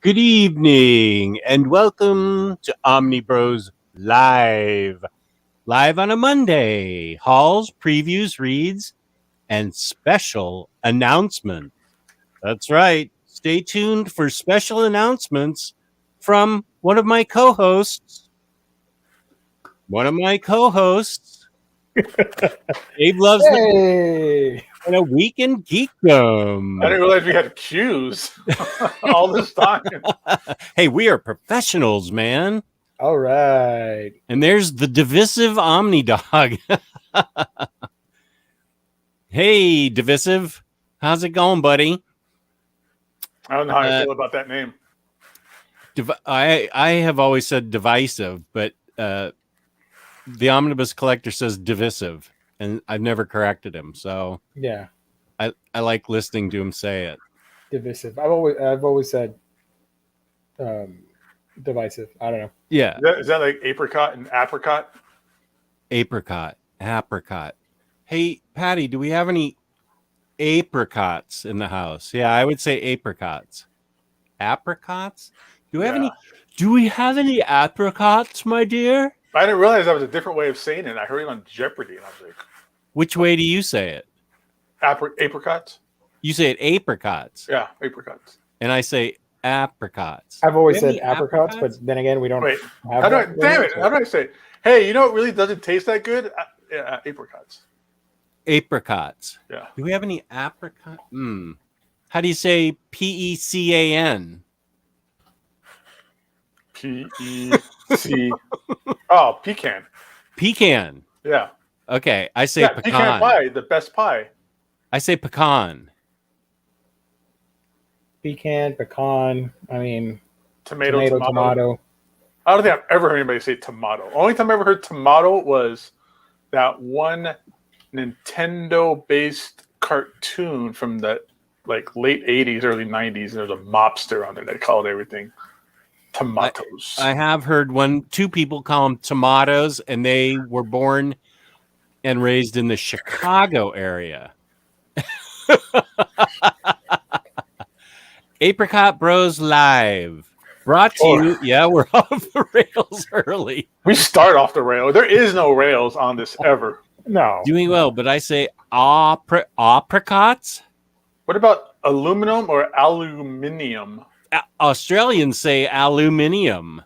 Good evening and welcome to Omnibros Live. Live on a Monday. Hauls, previews, reads, and special announcement. That's right. Stay tuned for special announcements from one of my co-hosts. Dave loves them. Hey! And a week in I geekdom. didn't realize we had cues all this time. Hey, we are professionals, man. All right. And there's the divisive Omnidog. Hey, divisive. How's it going, buddy? I don't know how I feel about that name. I have always said divisive, but the Omnibus Collector says divisive, and I've never corrected him. So Yeah, I like listening to him say it. divisive. I've always said divisive. I don't know. Yeah, Is that like apricot and apricot? apricot. Hey, Patty, do we have any apricots in the house? Yeah, I would say apricots. Apricots? Do we have any apricots, my dear? I didn't realize that was a different way of saying it. I heard it on Jeopardy, and I was like, Which way do you say it? apricots? You say it apricots, Yeah, apricots. and I say apricots. I've always Do we said have any apricots, apricots? but then again, we don't Wait, have how do I? that Damn really, it! so- How do I say? Hey, you know what really doesn't taste that good? Apricots. Apricots. Yeah. Do we have any apricot? How do you say PECAN? P-E-C. Oh, pecan. Pecan. Yeah. Okay, I say Pecan pecan. pie, the best pie. I say pecan. Pecan, pecan. I mean, Tomato. tomato. I don't think I've ever heard anybody say tomato. Only time I ever heard tomato was that one Nintendo-based cartoon from the late 80s, early 90s. There's a mobster on there that called everything tomatoes. I have heard two people call them tomatoes, and they were born and raised in the Chicago area. Apricot Bros Live. Brought to you. Yeah, we're off the rails early. We start off the rail. There is no rails on this ever. No. Doing well, but I say apricots. What about aluminum or aluminium? Australians say aluminium.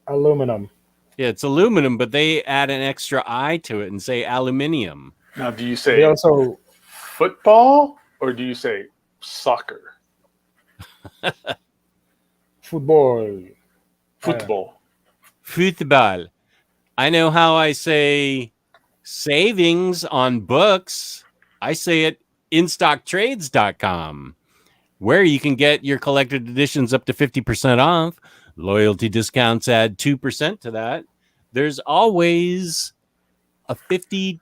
Aluminum. Yeah, it's aluminum, but they add an extra I to it and say aluminium. Now, do you They say also football or do you say soccer? football. Football. Football. I know how I say savings on books. I say it instocktrades.com, where you can get your collected editions up to 50% off. Loyalty discounts add 2% to that. There's always a $50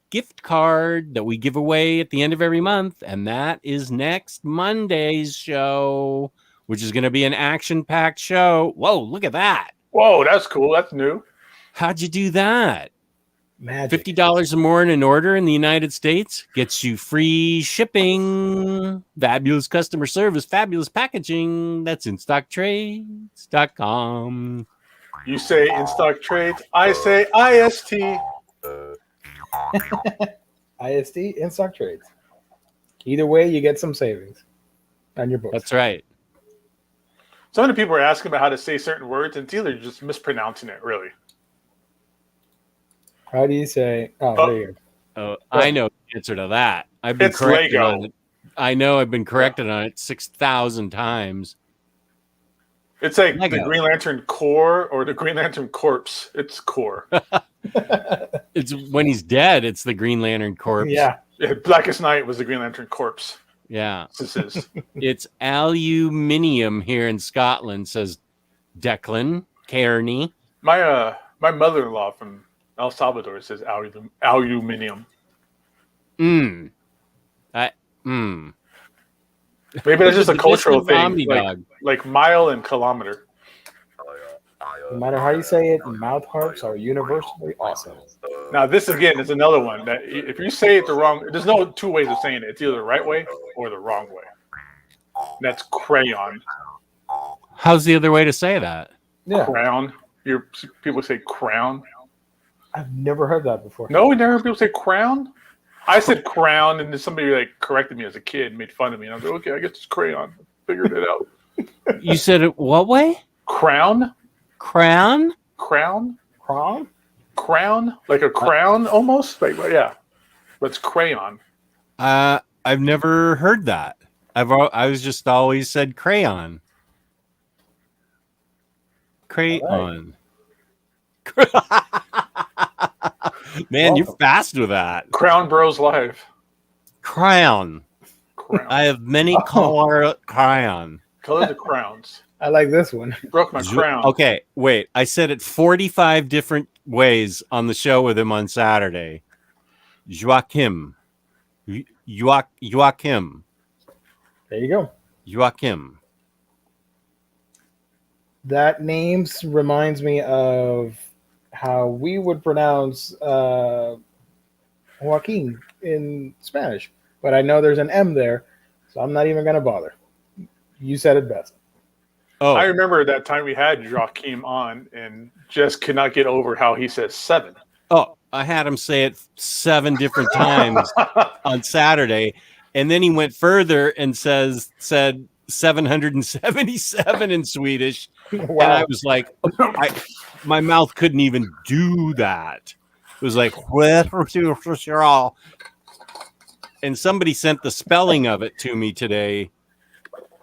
gift card that we give away at the end of every month, and that is next Monday's show, which is going to be an action-packed show. Whoa, look at that. Whoa, that's cool. That's new. How'd you do that? Magic. $50 or more in an order in the United States gets you free shipping, fabulous customer service, fabulous packaging. That's instocktrades.com. You say in stock trades. I say IST. IST in stock trades. Either way, you get some savings on your books. That's right. So many people are asking about how to say certain words, and it's either just mispronouncing it, really. How do you say? Oh, there you go. I know the answer to that. I've been It's corrected Lego. on it. I know I've been corrected on it 6,000 times. It's like Lego. the Green Lantern Corps or the Green Lantern Corpse. It's Corps. It's when he's dead, it's the Green Lantern Corpse. Yeah. Blackest Night was the Green Lantern Corpse. Yeah. This is. It's aluminium here in Scotland, says Declan Kearney. My mother-in-law from El Salvador says aluminium. Mm. Maybe that's just a The cultural Distant thing, Omnidog. like mile and kilometer. No matter how you say it, mouth harps are universally awesome. Now, this again is another one that if you say it the wrong, there's no two ways of saying it. It's either the right way or the wrong way. That's crayon. How's the other way to say that? Yeah, Crown. People say crown. I've never heard that before. No, we never heard people say crown. I said crown, and then somebody like corrected me as a kid, and made fun of me, and I was like, okay, I guess it's crayon. Figured it out. You said it what way? Crown. Crown? Crown. Crown? Crown, like a crown, almost. Like, yeah, but it's crayon. I've never heard that. I was just always said crayon. Crayon. Man, you're fast with that. Crown Bros Live. Crown. I have many color crayon. Colors of crowns. I like this one. You broke my crown. Okay, wait. I said it 45 different ways on the show with him on Saturday. Joachim. Joachim. There you go. Joachim. That name reminds me of how we would pronounce Joaquin in Spanish. But I know there's an M there, so I'm not even going to bother. You said it best. Oh, I remember that time we had Joachim on and just could not get over how he says 7. Oh, I had him say it 7 different times on Saturday, and then he went further and said 777 in Swedish, Wow. and I was like, my mouth couldn't even do that. It was like, and somebody sent the spelling of it to me today,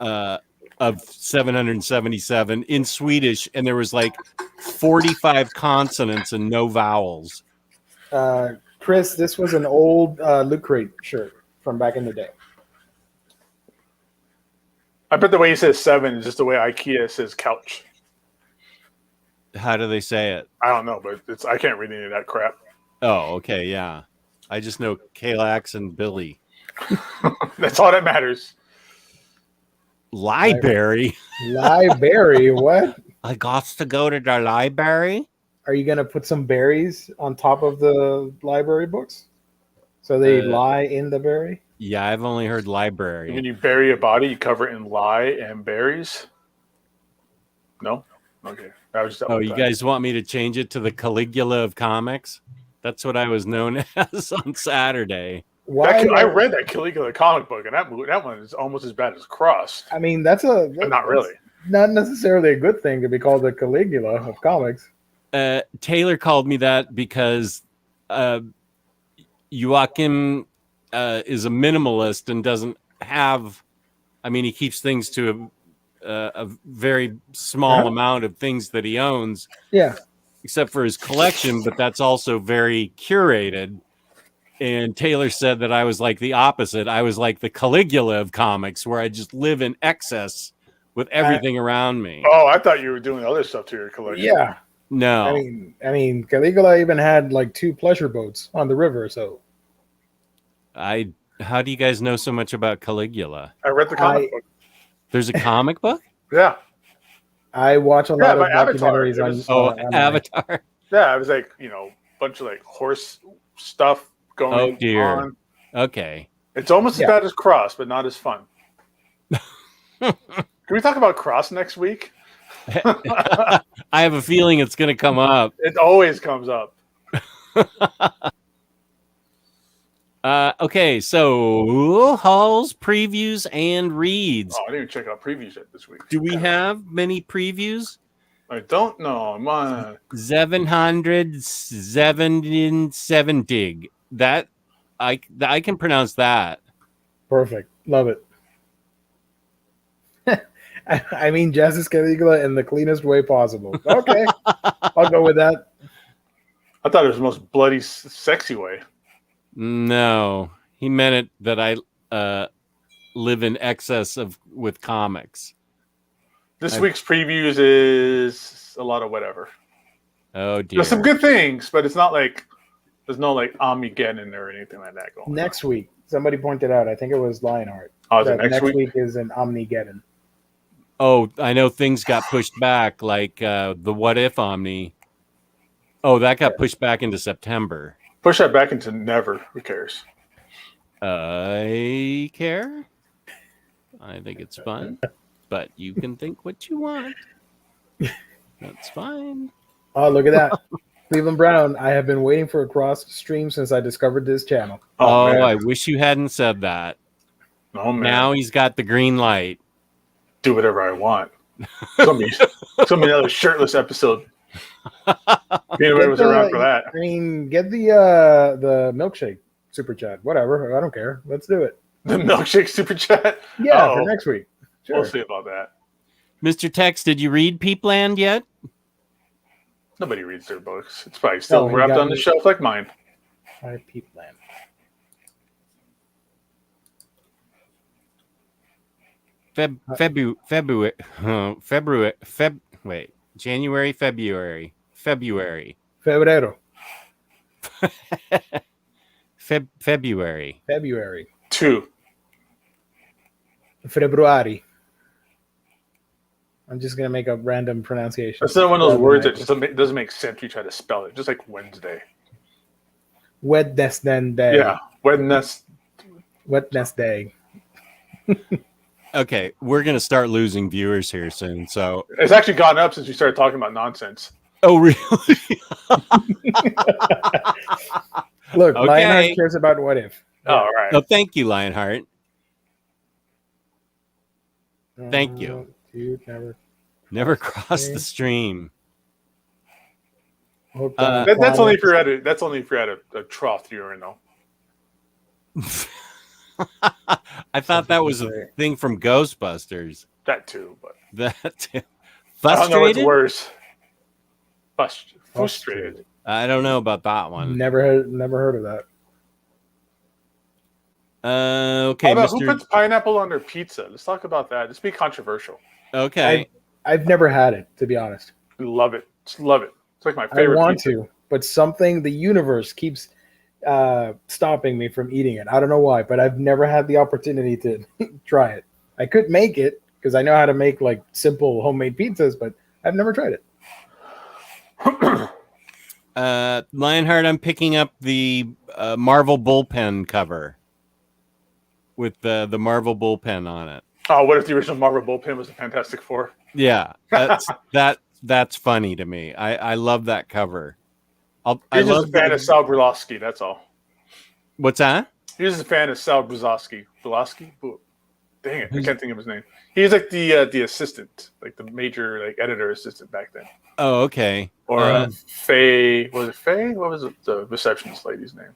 of 777 in Swedish, and there was like 45 consonants and no vowels. Chris, this was an old Loot Crate shirt from back in the day. I bet the way he says 7 is just the way IKEA says couch. How do they say it? I don't know, but I can't read any of that crap. Oh, okay, yeah. I just know Kalax and Billy. That's all that matters. Library. Library, what? I got to go to the library. Are you going to put some berries on top of the library books? So they lie in the berry? Yeah, I've only heard library. When you bury a body, you cover it in lye and berries? No? Okay. That was just Oh, you guys want me to change it to the Caligula of comics? That's what I was known as on Saturday. I read that Caligula comic book, and that one is almost as bad as Crossed. I mean, that's not really. Not necessarily a good thing to be called the Caligula of comics. Taylor called me that because Joachim is a minimalist and doesn't have. I mean, he keeps things to a very small amount of things that he owns. Yeah. Except for his collection, but that's also very curated. And Taylor said that I was like the opposite. I was like the Caligula of comics, where I just live in excess with everything around me. Oh, I thought you were doing other stuff to your collection. Yeah. No. I mean, Caligula even had like 2 pleasure boats on the river. So, how do you guys know so much about Caligula? I read the comic book. There's a comic book? Yeah. I watch a lot of documentaries on Avatar. Yeah, it was like, a bunch of like horse stuff going on. Oh dear. Okay. It's almost as bad as Cross, but not as fun. Can we talk about Cross next week? I have a feeling it's going to come up. It always comes up. Okay, so hauls, previews, and reads. Oh, I didn't even check out previews yet this week. Do we have many previews? I don't know. 770. That I can pronounce that. Perfect. Love it. I mean, Justice Caligula in the cleanest way possible. Okay. I'll go with that. I thought it was the most bloody, sexy way. No, he meant it that I live in excess with comics. This week's previews is a lot of whatever. Oh dear. There's some good things, but it's not like there's no like Omnigeddon or anything like that going on. Next week, somebody pointed out, I think it was Lionheart. Oh, is it next week? Week is an Omnigeddon. Oh, I know things got pushed back, like the What If Omni. Oh, that got pushed back into September. Push that back into never. Who cares? I care. I think it's fun. but you can think what you want. That's fine. Oh, look at that. Cleveland Brown, I have been waiting for a cross stream since I discovered this channel. Oh, man. I wish you hadn't said that. Oh, man. Now he's got the green light. Do whatever I want. It's gonna be another shirtless episode. Peanut was around for that. I mean, get the milkshake super chat. Whatever. I don't care. Let's do it. The milkshake super chat? Yeah, for next week. Sure. We'll see about that. Mr. Tex, did you read Peepland yet? Nobody reads their books. It's probably still wrapped on the shelf like mine. Hi, Peepland. January, February. Febrero. February. 2. Februari. I'm just gonna make a random pronunciation. That's not one of those words that just doesn't make sense. You try to spell it, just like Wednesday. Wednesday. Yeah, Wednesday. Okay, we're gonna start losing viewers here soon. So it's actually gone up since we started talking about nonsense. oh, really? Look, Okay. Lionheart cares about what if. Oh, all right. Oh, thank you, Lionheart. Thank you. Dude, Never crossed the stream. That's only if you're at a trough urinal. I thought that was a thing from Ghostbusters. That too, but That too. I don't know what's Frustrated? worse. Frustrated. I don't know about that one. Never heard of that. Okay, How about Mr. who puts pineapple on their pizza? Let's talk about that. Let's be controversial. Okay. I've never had it, to be honest. Love it. Just love it. It's like my favorite. I want pizza. to, but the universe keeps stopping me from eating it. I don't know why, but I've never had the opportunity to try it. I could make it because I know how to make like simple homemade pizzas, but I've never tried it. Lionheart, I'm picking up the Marvel bullpen cover with the Marvel bullpen on it. Oh, what if the original Marvel bullpen was a Fantastic Four? Yeah, that's funny to me. I love that cover. I You're love just a fan of Sal Brulowski, that's all. What's that? You're just a fan of Sal Brulowski. Dang it, I can't think of his name. He was like the assistant, like the major like editor assistant back then. Oh, okay. Or Faye. Was it Faye? What was the receptionist lady's name?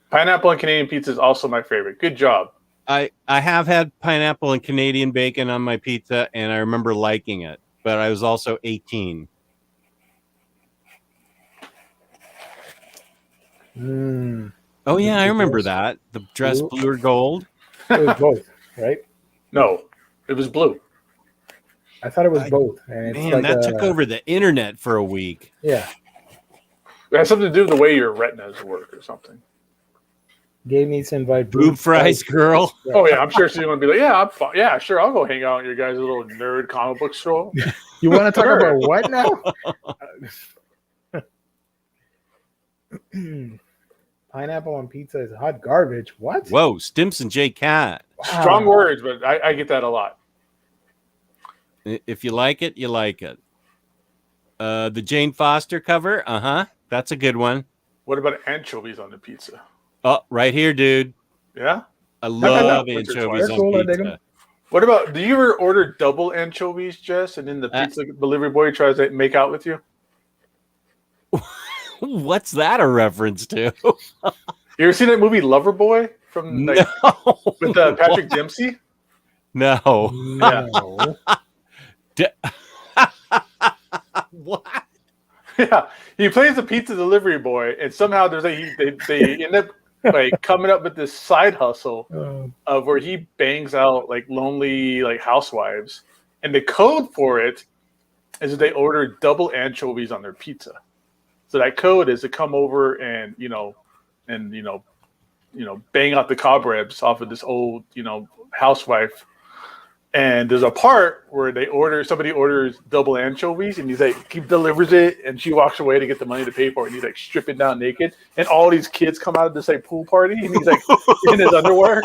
Pineapple and Canadian pizza is also my favorite. Good job. I have had pineapple and Canadian bacon on my pizza, and I remember liking it, but I was also 18. Oh yeah, I remember that. The dress blue or gold. It was both, right? No, it was blue. I thought it was both. And it's Man, like that took over the internet for a week. Yeah. It has something to do with the way your retinas work or something. Gabe needs to invite Boob fries girl. Oh yeah, I'm sure she's going to be like, yeah, I'm fine. Yeah, sure, I'll go hang out at your guys' little nerd comic book store. You want to talk about what now? Pineapple on pizza is hot garbage. What? Whoa, Stimson J. Cat. Wow. Strong words, but I get that a lot. If you like it, you like it. The Jane Foster cover. That's a good one. What about anchovies on the pizza? Oh, right here, dude. Yeah? I love once or anchovies twice. on They're cool, I dig pizza. What about, do you ever order double anchovies, Jess, and then the pizza delivery boy tries to make out with you? What's that a reference to? You ever seen that movie Loverboy from like, No. with Patrick Dempsey? No. No. What? Yeah, he plays the pizza delivery boy, and somehow they end up like coming up with this side hustle of where he bangs out like lonely like housewives, and the code for it is that they order double anchovies on their pizza. So that code is to come over and bang out the cobwebs off of this old housewife. And there's a part where somebody orders double anchovies, and he's like, he delivers it, and she walks away to get the money to pay for it, and he's like stripping down naked, and all these kids come out of this like pool party, and he's like in his underwear.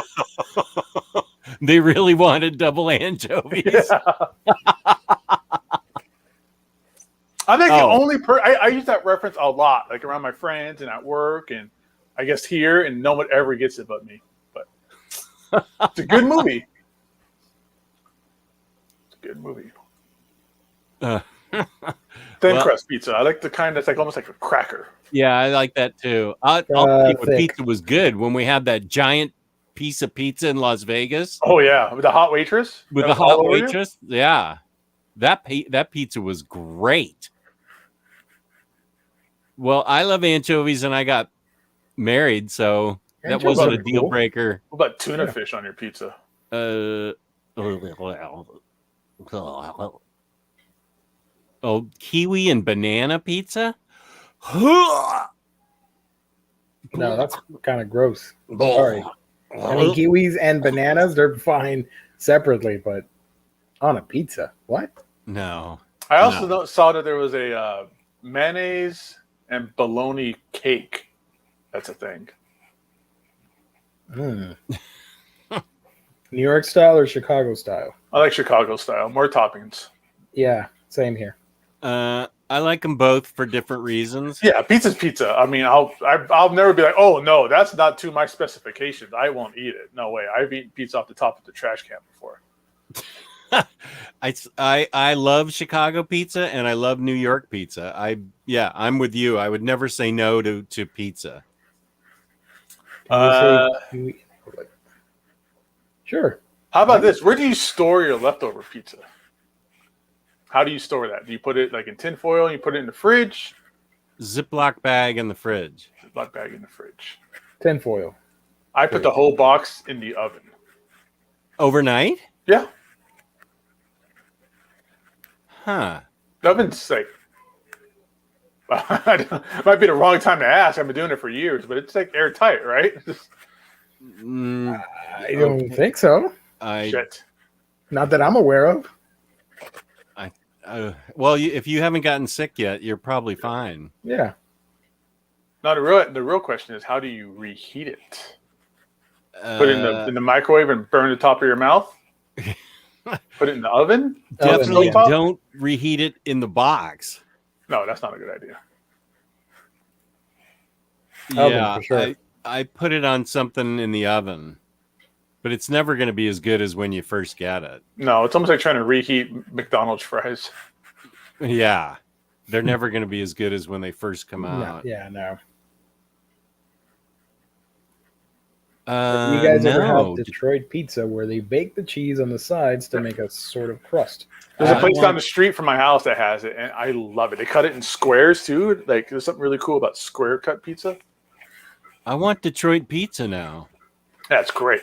They really wanted double anchovies. Yeah. I think the only I use that reference a lot, like around my friends and at work, and I guess here, and no one ever gets it but me. But it's a good movie. It's a good movie. Thin crust pizza. I like the kind that's like almost like a cracker. Yeah, I like that too. I'll tell you what Thick. pizza was good when we had that giant piece of pizza in Las Vegas. Oh yeah, with the hot waitress. With the hot waitress. Yeah. That pizza was great. Well, I love anchovies and I got married, so that wasn't a deal breaker. What about tuna fish on your pizza? Oh, kiwi and banana pizza? No, that's kind of gross. Sorry. I mean, kiwis and bananas, they're fine separately, but on a pizza, what? No. I also saw that there was a mayonnaise and bologna cake. That's a thing. New York style or Chicago style? I like Chicago style. More toppings. Yeah, same here. I like them both for different reasons. Yeah, pizza's pizza. I mean, I'll never be like, oh no, that's not to my specifications. I won't eat it. No way. I've eaten pizza off the top of the trash can before. I love Chicago pizza and I love New York pizza. I'm with you. I would never say no to pizza. Sure. How about this? Where do you store your leftover pizza? How do you store that? Do you put it like in tin foil and you put it in the fridge? Ziploc bag in the fridge. Ziploc bag in the fridge. Tin foil. I put the whole box in the oven. Overnight? Yeah. Huh. The oven's like, might be the wrong time to ask. I've been doing it for years, but it's like airtight, right? I don't think so. Shit. Not that I'm aware of. Well, if you haven't gotten sick yet, you're probably fine. Yeah. Now the real question is, how do you reheat it? Put it in the microwave and burn the top of your mouth? Put it in the oven? Definitely don't reheat it in the box. No, that's not a good idea. Yeah, for sure. I put it on something in the oven, but it's never going to be as good as when you first get it. No, it's almost like trying to reheat McDonald's fries. Yeah, they're never going to be as good as when they first come out. No. You you guys ever have Detroit pizza where they bake the cheese on the sides to make a sort of crust? There's a place down the street from my house that has it, and I love it. They cut it in squares too. Like, there's something really cool about square cut pizza. I want Detroit pizza now. That's great.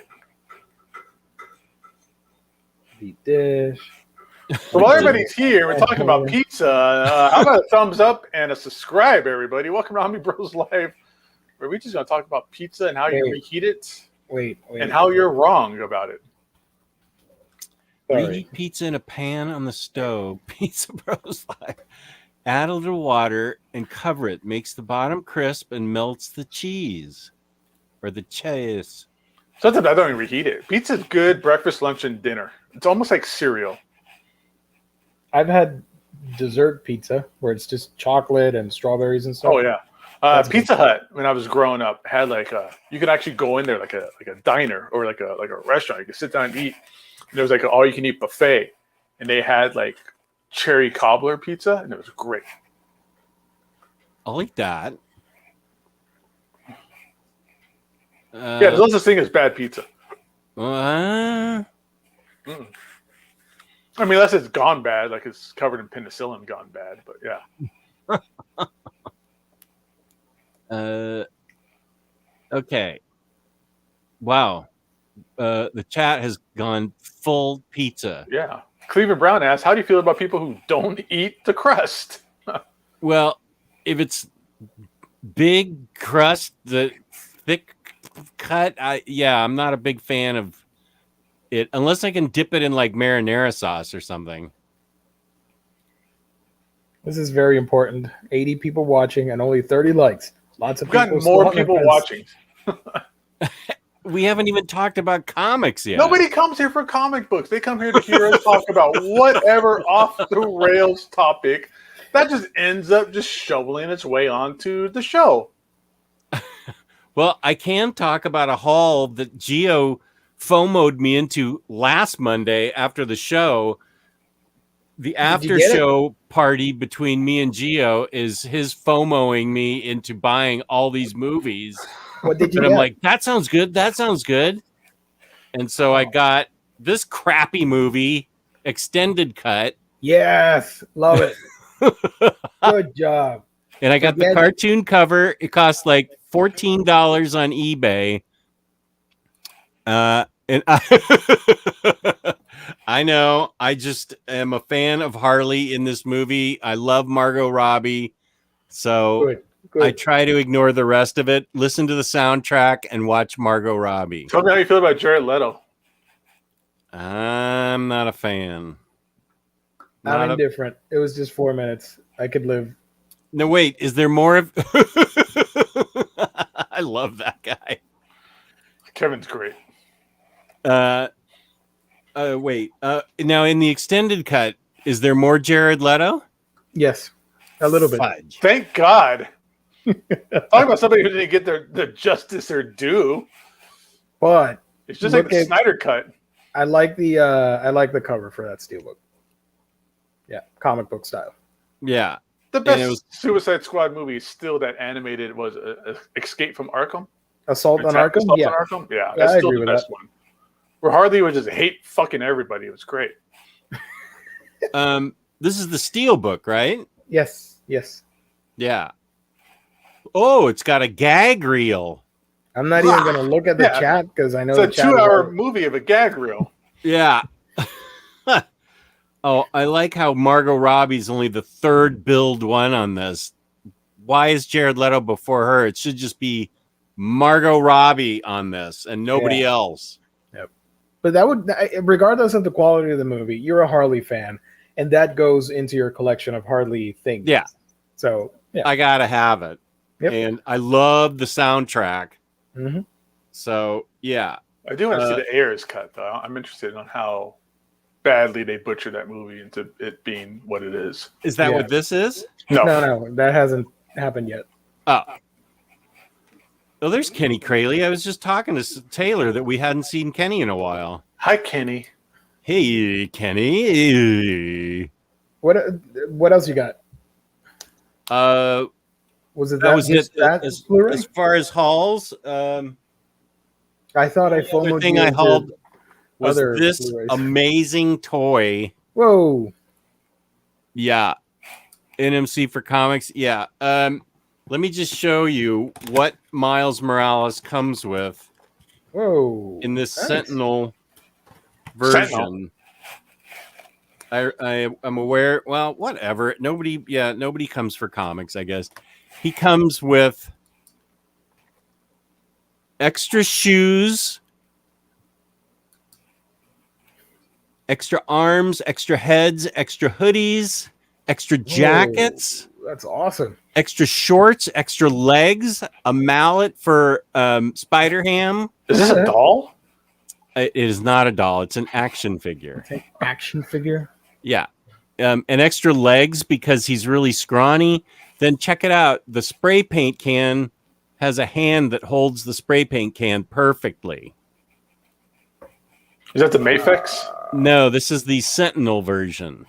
Beat dish. So while everybody's here, we're talking about pizza. How about a thumbs up and a subscribe, everybody? Welcome to Omnibros Live, where we're just going to talk about pizza and how you reheat it. Wait. And how you're wrong about it. Reheat pizza in a pan on the stove. Pizza Bros Live. Add a little water and cover it. Makes the bottom crisp and melts the cheese. Or the cheese. Sometimes I don't even reheat it. Pizza's good breakfast, lunch, and dinner. It's almost like cereal. I've had dessert pizza where it's just chocolate and strawberries and stuff. Oh yeah. Pizza Hut, when I was growing up, had like you could actually go in there like a diner or like a restaurant. You could sit down and eat. And there was like an all you can eat buffet, and they had like cherry cobbler pizza, and it was great. I'll eat that. Yeah, there's no such thing as bad pizza. I mean, unless it's gone bad, like it's covered in penicillin gone bad, but yeah. Okay. Wow. The chat has gone full pizza. Yeah. Cleveland Brown asks, how do you feel about people who don't eat the crust? Well, if it's big crust, the thick cut, I'm not a big fan of it unless I can dip it in like marinara sauce or something. This is very important. 80 people watching and only 30 likes. Lots of We've gotten more people watching. we haven't even talked about comics yet. Nobody comes here for comic books. They come here to hear us talk about whatever off the rails topic that just ends up just shoveling its way onto the show. Well, I can talk about a haul that Gio FOMO'd me into last Monday after the show. The after show party between me and Gio is his FOMOing me into buying all these movies. What did you And get? I'm like, that sounds good. That sounds good. And so I got this crappy movie, extended cut. Yes, love it. Good job. And I got the cartoon cover. It cost like $14 on eBay. And I know. I just am a fan of Harley in this movie. I love Margot Robbie. So Good. I try to ignore the rest of it, listen to the soundtrack, and watch Margot Robbie. Tell me how you feel about Jared Leto. I'm not a fan. I'm indifferent. It was just 4 minutes. I could live. No, wait. Is there more of... I love that guy. Kevin's great. Wait. Now, in the extended cut, is there more Jared Leto? Yes, a little bit. Fudge. Thank God. Talk about somebody who didn't get their justice their due. But It's just like the Snyder cut. I like the cover for that steelbook. Yeah, comic book style. Yeah. The best Suicide Squad movie is still that animated was Escape from Arkham. Assault on Arkham? Assault on Arkham? Yeah, that's still the best one. Where Harley would just hate fucking everybody. It was great. This is the Steelbook, right? Yes. Yeah. Oh, it's got a gag reel. I'm not even going to look at the chat because I know it's a 2-hour movie of a gag reel. Yeah. Oh, I like how Margot Robbie's only the third billed one on this. Why is Jared Leto before her? It should just be Margot Robbie on this and nobody else. Yep. But that would, regardless of the quality of the movie, you're a Harley fan, and that goes into your collection of Harley things. Yeah. So I gotta have it. Yep. And I love the soundtrack. Mm-hmm. So yeah. I do want to see the Ayers cut though. I'm interested in how badly they butchered that movie into it being what it is. Is that what this is? No, that hasn't happened yet. Oh. Well, there's Kenny Crayley. I was just talking to Taylor that we hadn't seen Kenny in a while. Hi, Kenny. Hey, Kenny. What else you got? Was it that was it? Blu-ray? As far as hauls, I thought I the other thing I hauled was this Blu-rays. amazing toy. Whoa. Yeah. NMC for comics. Yeah. Let me just show you what Miles Morales comes with. Whoa. In this Sentinel version. I'm aware. Well, whatever. Nobody comes for comics, I guess. He comes with extra shoes, extra arms, extra heads, extra hoodies, extra jackets. Whoa, that's awesome. Extra shorts, extra legs, a mallet for Spider-Ham. Is this a doll? It is not a doll. It's an action figure. It's an action figure? Yeah. And extra legs because he's really scrawny. Then check it out. The spray paint can has a hand that holds the spray paint can perfectly. Is that the Mafex? No, this is the Sentinel version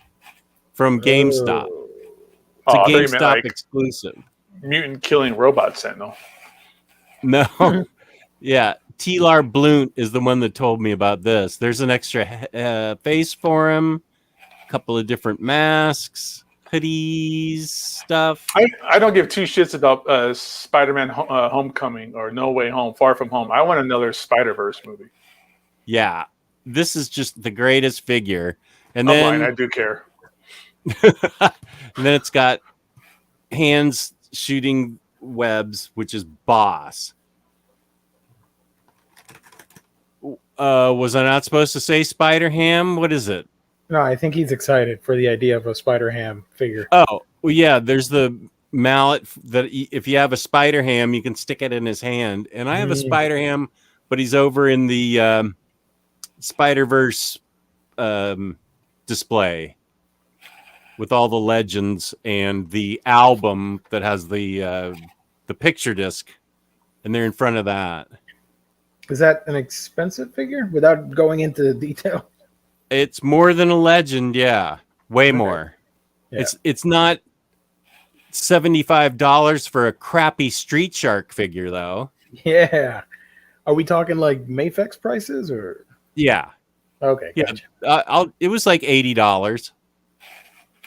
from GameStop. It's a GameStop exclusive. Mutant killing robot Sentinel. No. Yeah. T-Lar Blunt is the one that told me about this. There's an extra face for him, a couple of different masks, hoodies, stuff. I don't give two shits about Spider-Man Homecoming or No Way Home, Far From Home. I want another Spider-Verse movie. Yeah. This is just the greatest figure. And I'm then lying, I do care. And then it's got hands shooting webs, which is Boss. Was I not supposed to say Spider-Ham? What is it? No, I think he's excited for the idea of a Spider-Ham figure. Oh, well, yeah, there's the mallet that if you have a Spider-Ham, you can stick it in his hand. And I have a Spider-Ham but he's over in the Spider-Verse display with all the legends and the album that has the picture disc, and they're in front of that. Is that an expensive figure? Without going into detail, It's more than a legend, yeah, way Okay. more. Yeah. It's not $75 for a crappy Street Shark figure, though. Yeah. Are we talking like Mafex prices or? Yeah, Okay. yeah. Gotcha. It was like $80.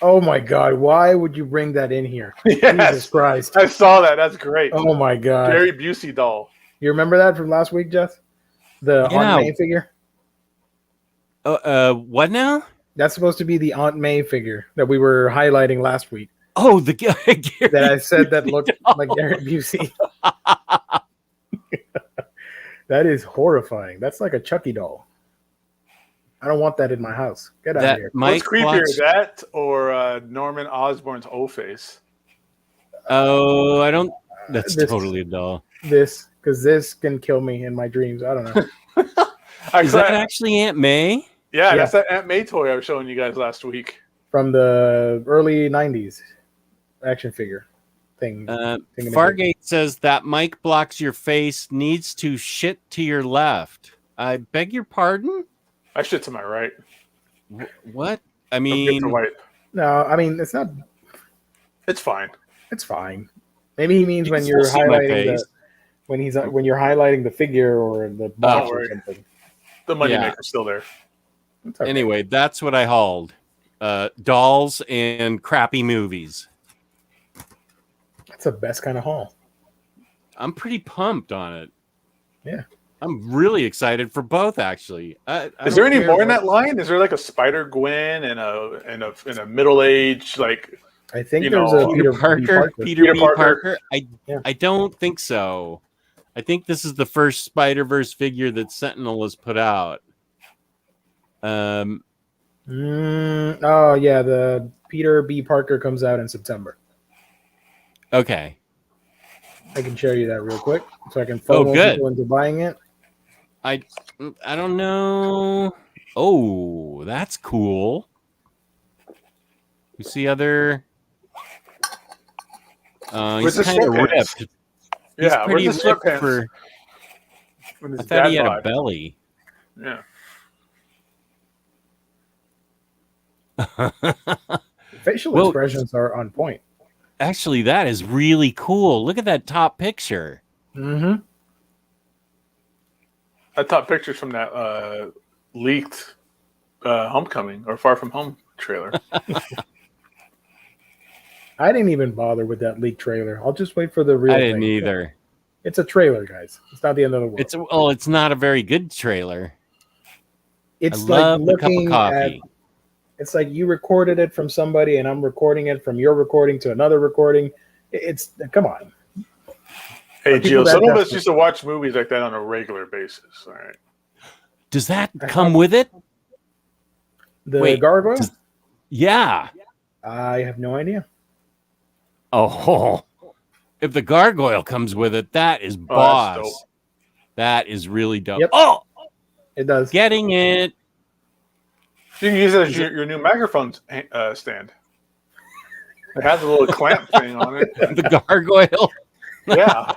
Oh my God! Why would you bring that in here? Yes, Jesus Christ! I saw that. That's great. Oh my God! Gary Busey doll. You remember that from last week, Jeff? The Yeah. Aunt May figure. What now? That's supposed to be the Aunt May figure that we were highlighting last week. Oh, the Gary. That I said that looked like Gary Busey. That is horrifying. That's like a Chucky doll. I don't want that in my house. Get out of here. What's creepier, that or Norman Osborn's O-Face? Oh, I don't. That's This- totally a doll. This, because this can kill me in my dreams. I don't know. Is that actually Aunt May? Yeah, that's that Aunt May toy I was showing you guys last week. From the early 90s action figure thing. Fargate says that mic blocks your face, needs to shit to your left. I beg your pardon? I shit to my right. What? I Don't mean, get to wipe. No, I mean, it's not. It's fine. It's fine. Maybe he means You when can you're still see my highlighting face. when you're highlighting the figure or the box or worry. something. The money Yeah. maker's still there. It's okay. anyway, that's what I hauled. Dolls and crappy movies. That's the best kind of haul. I'm pretty pumped on it. Yeah. I'm really excited for both, actually. Is there any more in that line? Is there like a Spider Gwen and a middle aged like? I think You there's know, a Peter B. Parker? Peter Peter B. Parker. Parker? Yeah. I don't think so. I think this is the first Spider-Verse figure that Sentinel has put out. Oh yeah, the Peter B. Parker comes out in September. Okay. I can share you that real quick so I can funnel good. people into buying it. I don't know. Oh, that's cool. You see other... Where's he's the kind of sweatpants? ripped. He's Yeah, pretty where's the ripped sweatpants? for... When I his thought he dad had a died. belly. Yeah. Facial Well- expressions are on point. Actually, that is really cool. Look at that top picture. Mm-hmm. I thought pictures from that leaked Homecoming or Far From Home trailer. I didn't even bother with that leak trailer. I'll just wait for the real I thing. didn't either. It's a trailer, guys. It's not the end of the world. It's not a very good trailer. It's I like love the cup of looking coffee. it's like you recorded it from somebody and I'm recording it from your recording to another recording. It's come on. Hey, People Gio, some that of us desperate. used to watch movies like that on a regular basis. All right. Does that I come thought- with it? The Wait, gargoyle? does- Yeah. I have no idea. Oh, if the gargoyle comes with it, that is that's boss. dope. That is really dope. Yep. Oh, It does. getting it. You can use it as your new microphone stand. It has a little clamp thing on it. The gargoyle. Yeah.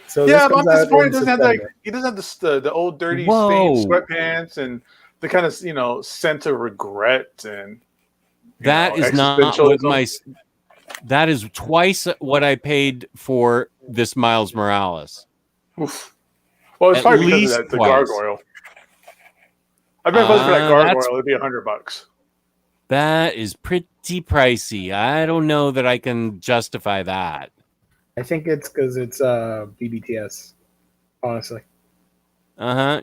So Yeah, this I'm comes not out disappointed. in He doesn't have September. he doesn't have the old dirty Whoa. stained sweatpants and the kind of scent of regret and That is not what my. That is twice what I paid for this Miles Morales. Oof. Well, it's At probably because least of the twice. gargoyle. I bet if it was for that that's- gargoyle, it'd be $100. That is pretty pricey. I don't know that I can justify that. I think it's because it's BBTS, honestly.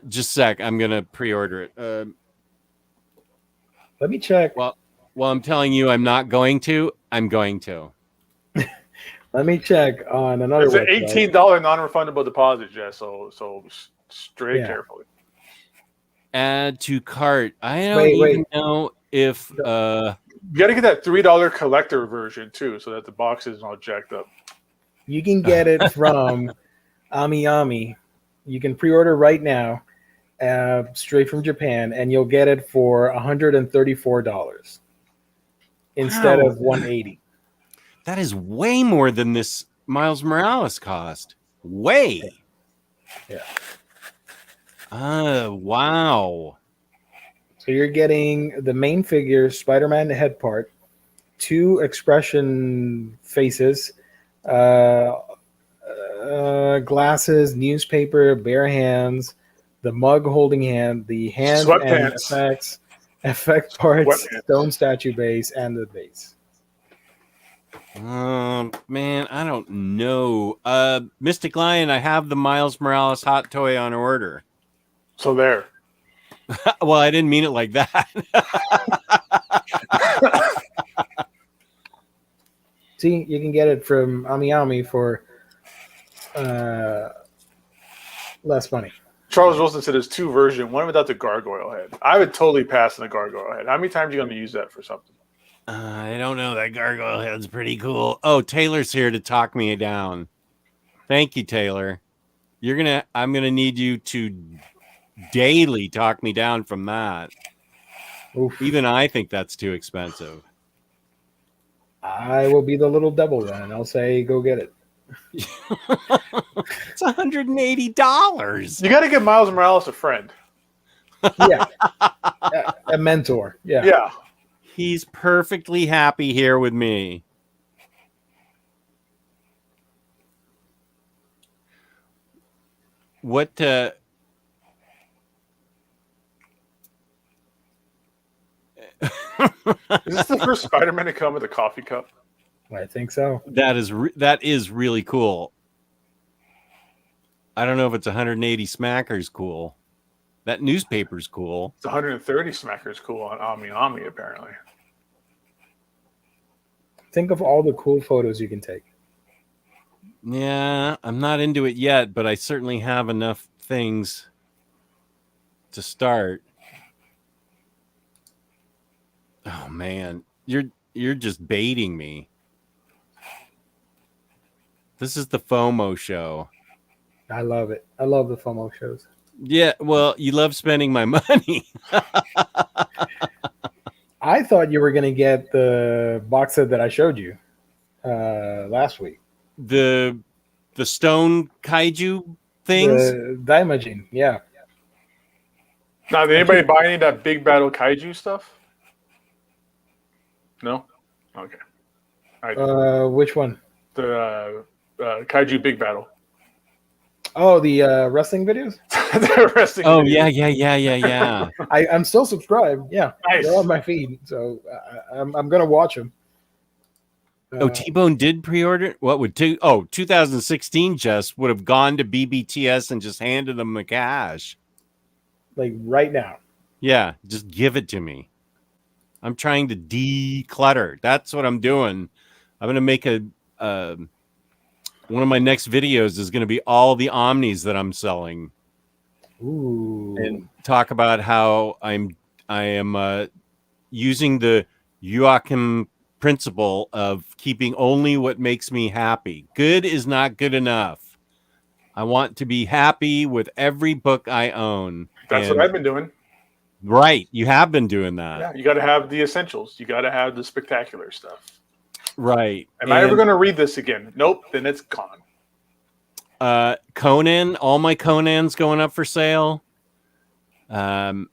Just a sec. I'm gonna pre-order it. Let me check. Well, I'm telling you, I'm not going to. I'm going to. Let me check on another It's an website. $18 non-refundable deposit, Jess. So stray Yeah. carefully. Add to cart. I don't Wait. even know if. You got to get that $3 collector version too, so that the box isn't all jacked up. You can get it from Ami. You can pre-order right now, straight from Japan, and you'll get it for $134 instead Wow. of $180. That is way more than this Miles Morales cost. Way. Yeah. Wow. So you're getting the main figure, Spider-Man head part, 2 expression faces, glasses, newspaper, bare hands, the mug holding hand, the hand and Sweatpants. effect parts, Sweatpants. stone statue base, and the base. Man, I don't know. Mystic Lion, I have the Miles Morales hot toy on order. So there. Well, I didn't mean it like that. See, you can get it from Ami for less money. Charles Wilson said there's 2 versions, one without the gargoyle head. I would totally pass on the gargoyle head. How many times are you going to use that for something? I don't know. That gargoyle head's pretty cool. Oh, Taylor's here to talk me down. Thank you, Taylor. I'm gonna need you to daily talk me down from that. Oof. Even I think that's too expensive. I will be the little devil then, and I'll say, go get it. It's $180. You got to give Miles Morales a friend. Yeah. A mentor. Yeah. Yeah. He's perfectly happy here with me. What Is this the first Spider-Man to come with a coffee cup? I think so. that is really cool. I don't know if it's 180 smackers cool. That newspaper's cool. It's 130 smackers cool on Omni, apparently. Think of all the cool photos you can take. Yeah, I'm not into it yet, but I certainly have enough things to start. Oh man, you're just baiting me. This is the FOMO show. I love it. I love the FOMO shows. Yeah, well, you love spending my money. I thought you were going to get the box set that I showed you last week. The stone kaiju things. The Daimajin, yeah. Now, did anybody buy any of that Big Battle Kaiju stuff? No? Okay. Which one? The Kaiju Big Battle. Oh, the wrestling videos? The wrestling Oh videos. yeah. I'm still subscribed. Yeah, Nice. they're on my feed, so I'm gonna watch them. T-Bone did pre-order. What would 2016 just would have gone to BBTS and just handed them the cash. Like right now. Yeah, just give it to me. I'm trying to declutter. That's what I'm doing. I'm gonna make one of my next videos is gonna be all the Omnis that I'm selling. Ooh. And talk about how I am using the Joachim principle of keeping only what makes me happy. Good is not good enough. I want to be happy with every book I own. That's what I've been doing. Right. You have been doing that. Yeah, you got to have the essentials. You got to have the spectacular stuff. Right. Am I ever going to read this again? Nope. Then it's gone. Conan, all my Conan's going up for sale. And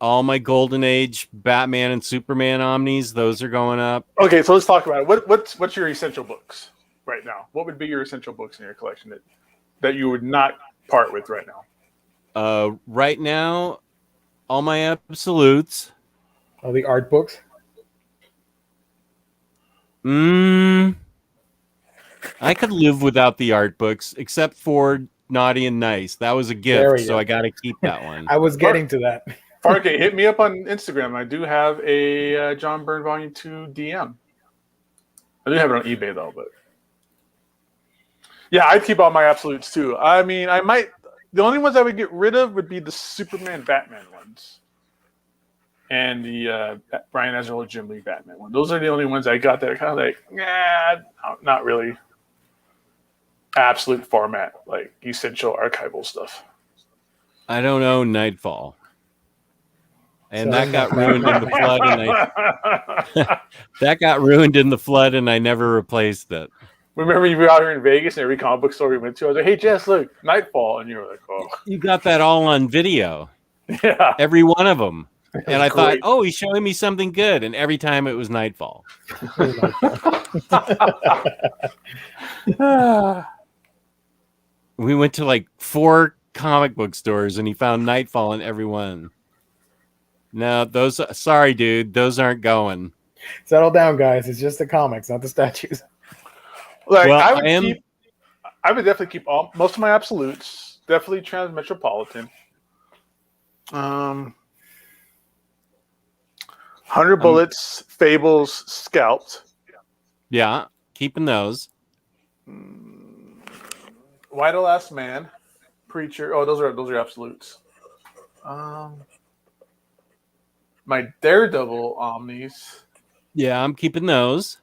all my Golden Age Batman and Superman Omnis, those are going up. Okay, so let's talk about it. What's your essential books right now? What would be your essential books in your collection that you would not part with right now? Right now, all my absolutes. All the art books. I could live without the art books, except for Naughty and Nice. That was a gift, so I got to keep that one. I was getting to that. Farke, hit me up on Instagram. I do have a John Byrne Volume 2 DM. I do have it on eBay, though. But yeah, I'd keep all my absolutes, too. I mean, I might... The only ones I would get rid of would be the Superman Batman ones. And the Brian Azzarello Jim Lee Batman one. Those are the only ones I got that are kind of like, nah, not really. absolute format, like essential archival stuff. I don't own Nightfall. And So that I'm got not- ruined in the flood, and that got ruined in the flood, and I never replaced it. Remember you were out here in Vegas and every comic book store we went to, I was like, hey Jess, look, Nightfall, and you were like, oh You got that all on video, yeah. every one of them. And I thought, Great. oh, he's showing me something good, and every time it was Nightfall. We went to like 4 comic book stores, and he found Nightfall in every one. No, those. Sorry, dude, those aren't going. Settle down, guys. It's just the comics, not the statues. Like Well, I would I am- definitely keep most of my absolutes. Definitely Transmetropolitan. 100 Bullets, Fables, Scalped. Yeah, keeping those. Why the Last Man, Preacher. Oh, those are absolutes. My Daredevil Omnis. Yeah, I'm keeping those.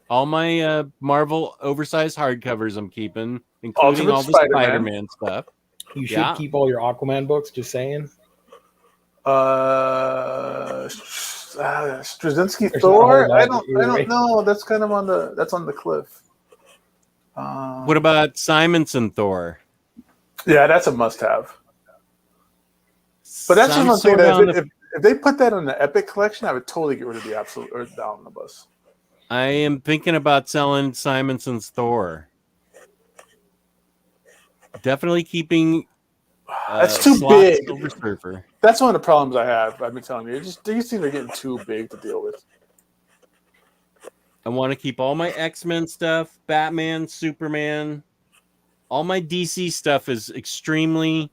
All my Marvel oversized hardcovers I'm keeping, including Ultimate all the Spider-Man. Spider-Man stuff. You should Yeah. keep all your Aquaman books. Just saying. Straczynski There's Thor. not a I whole lot don't either way. know. That's kind of on the cliff. What about Simonson Thor? Yeah, that's a must-have. But that's just I'm one thing sorta on that the- if they put that on the Epic collection, I would totally get rid of the absolute or the omnibus. I am thinking about selling Simonson's Thor. Definitely keeping. That's too Slot big. Silver Surfer. That's one of the problems I have. I've been telling you. These things are getting too big to deal with. I want to keep all my X-Men stuff, Batman, Superman. All my DC stuff is extremely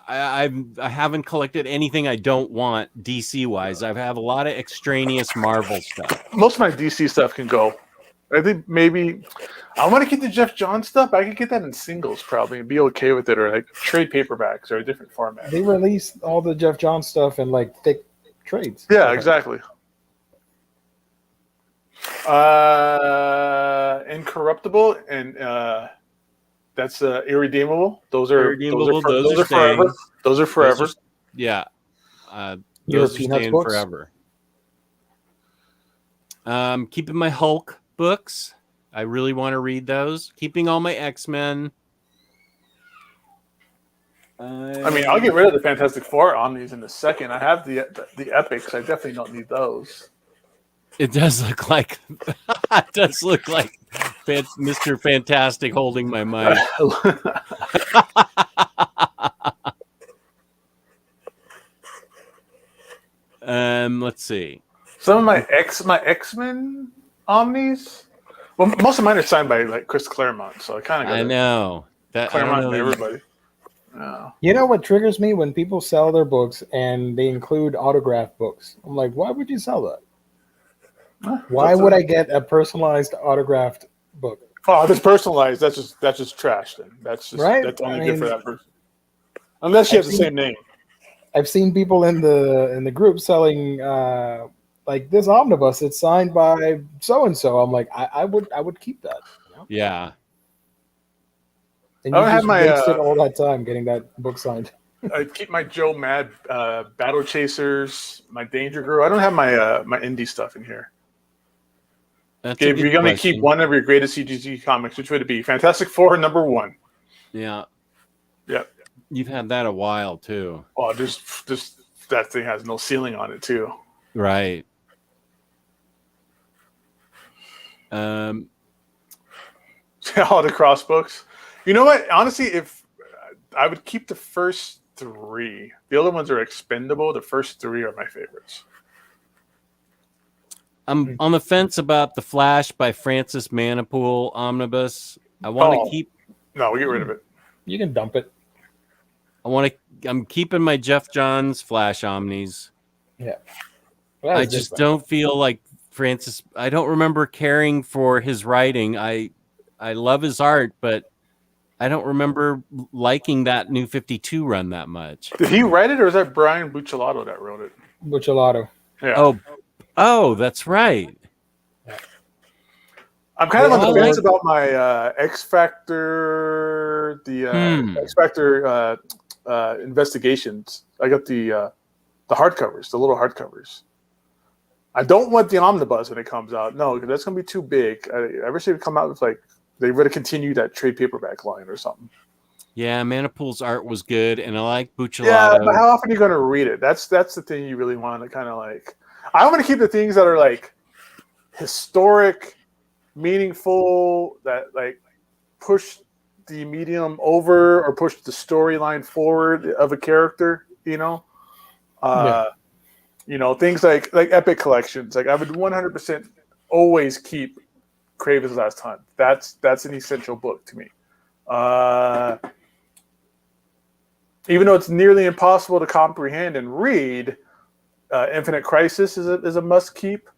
I haven't collected anything I don't want DC wise. I have a lot of extraneous Marvel stuff. Most of my DC stuff can go. I think maybe I want to get the Jeff Johns stuff. I could get that in singles probably and be okay with it, or like trade paperbacks or a different format. They released all the Jeff Johns stuff in like thick trades. Yeah, exactly. Incorruptible and that's irredeemable. Those are Irredeemable, those are staying. forever. Those are forever. Yeah. Your Those are Peanuts staying books? forever. Keeping my Hulk books. I really want to read those. Keeping all my X-Men. I mean, I'll get rid of the Fantastic Four Omnis in a second. I have the epics. I definitely don't need those. It does look like Mr. Fantastic holding my mic. Let's see. Some of my X-Men Omnis. Well, most of mine are signed by like Chris Claremont, so I kind of I know that I Claremont don't and know. everybody. Yeah. You know what triggers me when people sell their books and they include autographed books? I'm like, why would you sell that? Why would I get a personalized autographed book? Oh, that's personalized. That's just trash. Then that's just Right? That's only I good for mean, that person. Unless you have I've the seen- same name. I've seen people in the group selling like this omnibus. It's signed by so and so. I'm like, I would keep that. You know? Yeah. And I you don't have just my, wasted all that time getting that book signed. I keep my Joe Mad Battle Chasers, my Danger Girl. I don't have my my indie stuff in here. That's Okay, a if you're good going to question. keep one of your greatest CGC comics, which would it be? Fantastic Four #1. Yeah. Yep. You've had that a while too. Oh, there's that thing has no ceiling on it too. Right. All the cross books. You know what? Honestly, if I would keep the first 3, the other ones are expendable. The first 3 are my favorites. I'm on the fence about the Flash by Francis Manipool omnibus. I want to Oh. keep. No, we get rid of it. You can dump it. I'm keeping my Jeff Johns Flash omnis. Yeah. I just don't feel like Francis. I don't remember caring for his writing. I love his art, but I don't remember liking that New 52 run that much. Did he write it, or is that Brian Buccellato that wrote it? Buccellato. Yeah. Oh, that's right. I'm kind of on the Yeah, fence about my X Factor, X Factor investigations. I got the hardcovers, the little hardcovers. I don't want the omnibus when it comes out. No, because that's going to be too big. I wish they would come out with like they would have continued that trade paperback line or something. Yeah, Manipool's art was good, and I like Buccellato. Yeah, but how often are you going to read it? That's the thing you really want to kind of like. I want to keep the things that are like historic, meaningful, that like push the medium over or push the storyline forward of a character. Things like epic collections. Like I would 100% always keep Kraven's Last Hunt. That's an essential book to me. Even though it's nearly impossible to comprehend and read, Infinite Crisis is a must keep,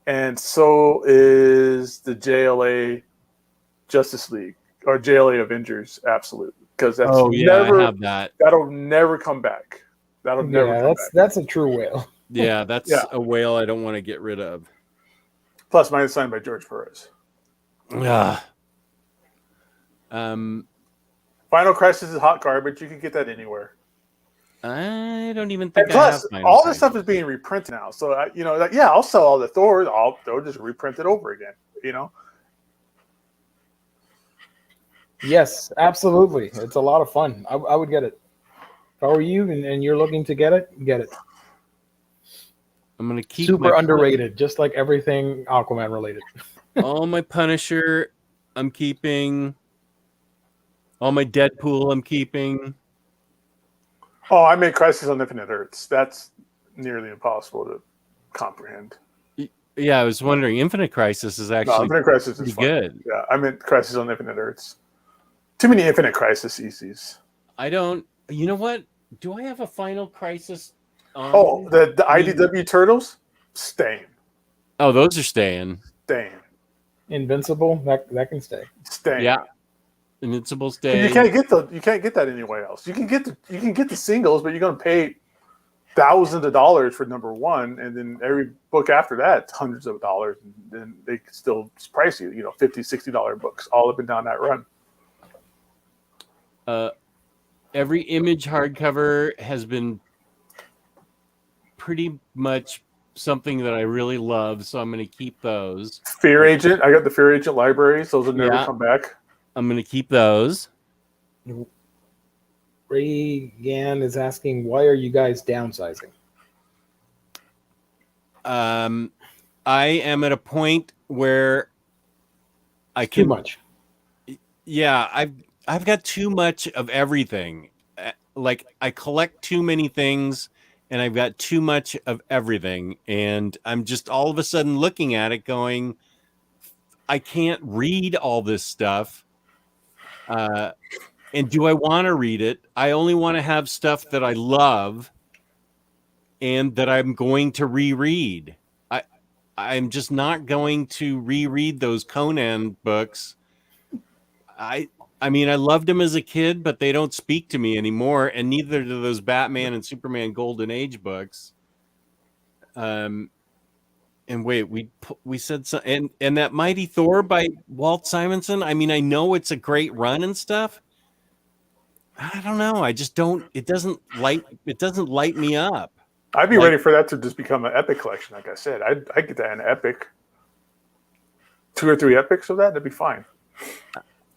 and so is the JLA Justice League or JLA Avengers Absolute, because that's I have that. That'll never come back. That'll never come back. That's a true whale. Yeah, that's a whale I don't want to get rid of. Plus, mine is signed by George Perez. Yeah. Final Crisis is hot garbage. You can get that anywhere. I don't even think. And plus, all this stuff is being reprinted now. So I'll sell all the Thor. They'll just reprint it over again. Yes, absolutely. It's a lot of fun. I would get it. If I were you and you're looking to get it, get it. I'm gonna keep super underrated, just like everything Aquaman related. All my Punisher, I'm keeping. All my Deadpool, I'm keeping. Oh, I made Crisis on Infinite Earths. That's nearly impossible to comprehend. Yeah, I was wondering. Infinite Crisis is actually Infinite Crisis is good. Yeah, I meant Crisis on Infinite Earths. Too many Infinite Crisis ECs. I don't. You know what? Do I have a Final Crisis? The IDW Turtles? Staying. Oh, those are staying. Staying. Invincible? That can stay. Staying. Yeah. Invincible staying. You can't get that anywhere else. You can get the singles, but you're gonna pay thousands of dollars for number one, and then every book after that, hundreds of dollars, and then they can still price you, $50, $60 books all up and down that run. Every Image hardcover has been pretty much something that I really love, so I'm going to keep those. Fear Agent, I got the Fear Agent libraries; those will never come back. I'm going to keep those. Reagan is asking, why are you guys downsizing? I am at a point where I can. Too much. Yeah, I've got too much of everything. Like I collect too many things, and I've got too much of everything, and I'm just all of a sudden looking at it, going, I can't read all this stuff. And do I want to read it? I only want to have stuff that I love and that I'm going to reread. I'm just not going to reread those Conan books. I mean, I loved them as a kid, but they don't speak to me anymore, and neither do those Batman and Superman Golden Age books. And wait, we said so, and that Mighty Thor by Walt Simonson. I mean, I know it's a great run and stuff. I don't know. I just don't. It doesn't light me up. I'd be ready for that to just become an epic collection. Like I said, I'd get that in an epic. 2 or 3 epics of that. That'd be fine.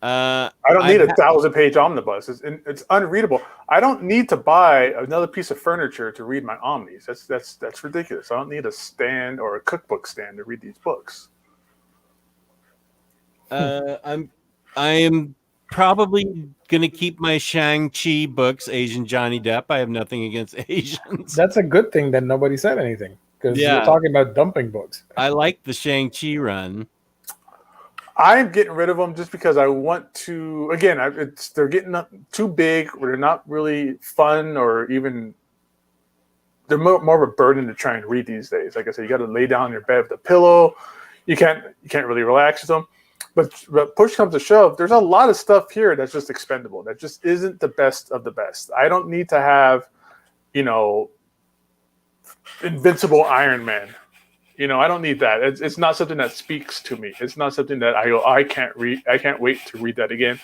I don't need a 1,000-page omnibus. It's unreadable. I don't need to buy another piece of furniture to read my Omnis. That's ridiculous. I don't need a stand or a cookbook stand to read these books. I am probably gonna keep my Shang-Chi books, Asian Johnny Depp. I have nothing against Asians. That's a good thing that nobody said anything, because you're talking about dumping books. I like the Shang-Chi run. I'm getting rid of them just because I want to. Again, they're getting too big. Or they're not really fun, or even they're more of a burden to try and read these days. Like I said, you got to lay down on your bed with a pillow. You can't really relax with them. But push comes to shove, there's a lot of stuff here that's just expendable. That just isn't the best of the best. I don't need to have, Invincible Iron Man I don't need that. It's not something that speaks to me. It's not something that I go, I can't wait to read that again,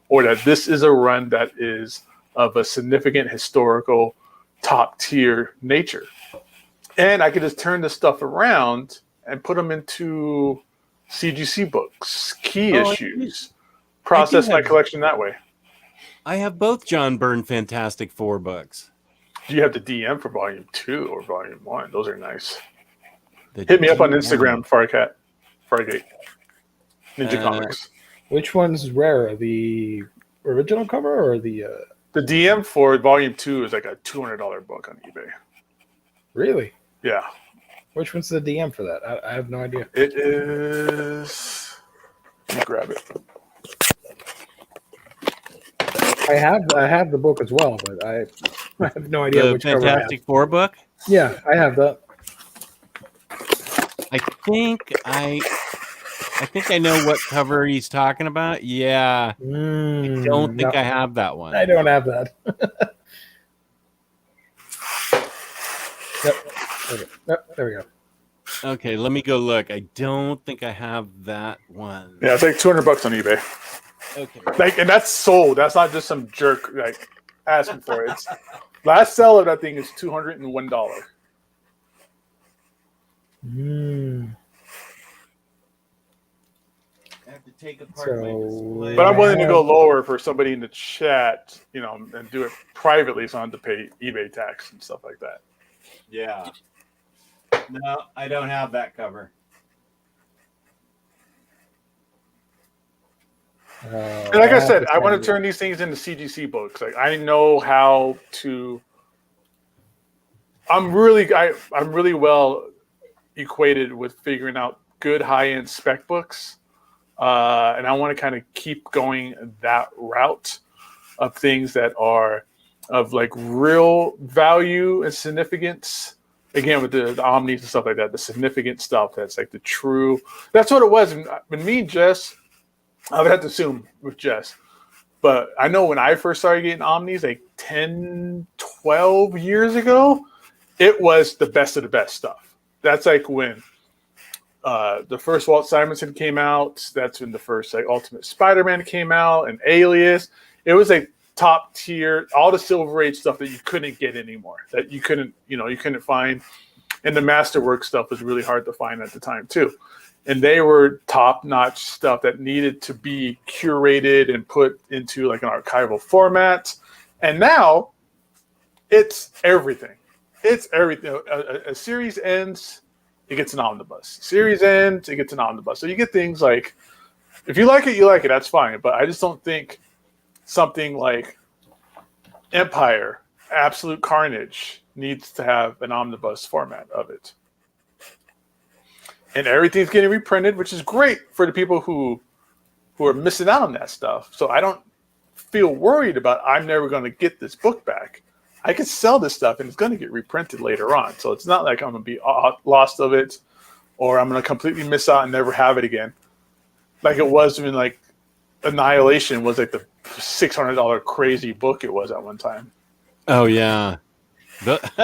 or that this is a run that is of a significant historical top tier nature. And I could just turn this stuff around and put them into CGC books, key issues, process my collection that way. I have both John Byrne Fantastic Four books. Do you have the DM for Volume 2 or Volume 1? Those are nice. Hit me up on Instagram, Fargate. Ninja Comics. Which one's rarer, the original cover or the... The DM for Volume 2 is like a $200 book on eBay. Really? Yeah. Which one's the DM for that? I have no idea. It is... Let me grab it. I have the book as well, but I have no idea which cover I have. Fantastic Four book? Yeah, I have that. I think I know what cover he's talking about. Yeah. I don't think I have that one. I don't have that. Yep, there we go. Okay, let me go look. I don't think I have that one. Yeah, it's like $200 on eBay. Okay. And that's sold. That's not just some jerk asking for it. It's last sell of that thing is $201. I have to take apart my display. But I'm willing to go lower for somebody in the chat, and do it privately, so I don't have to pay eBay tax and stuff like that. Yeah. No, I don't have that cover. And like I said, I want to turn these things into CGC books. Like I know how to. I'm really well equated with figuring out good high-end spec books, and I want to kind of keep going that route of things that are of like real value and significance. Again, with the omnis and stuff like that, the significant stuff that's like the true. That's what it was. When me and Jess, I would have to assume with Jess, but I know when I first started getting omnis, like 10, 12 years ago, it was the best of the best stuff. That's like when the first Walt Simonson came out. That's when the first Ultimate Spider-Man came out, and Alias. It was like top tier, all the Silver Age stuff that you couldn't get anymore, that you couldn't find. And the Masterwork stuff was really hard to find at the time too. And they were top-notch stuff that needed to be curated and put into like an archival format. And now it's everything. It's everything. A series ends, it gets an omnibus. Series ends, it gets an omnibus. So you get things like, if you like it, you like it. That's fine. But I just don't think something like Empire, Absolute Carnage needs to have an omnibus format of it. And everything's getting reprinted, which is great for the people who are missing out on that stuff. So I don't feel worried about I'm never going to get this book back. I can sell this stuff and it's going to get reprinted later on. So it's not like I'm going to be lost of it or I'm going to completely miss out and never have it again. Like it was when like Annihilation was like the $600 crazy book it was at one time. Oh, yeah.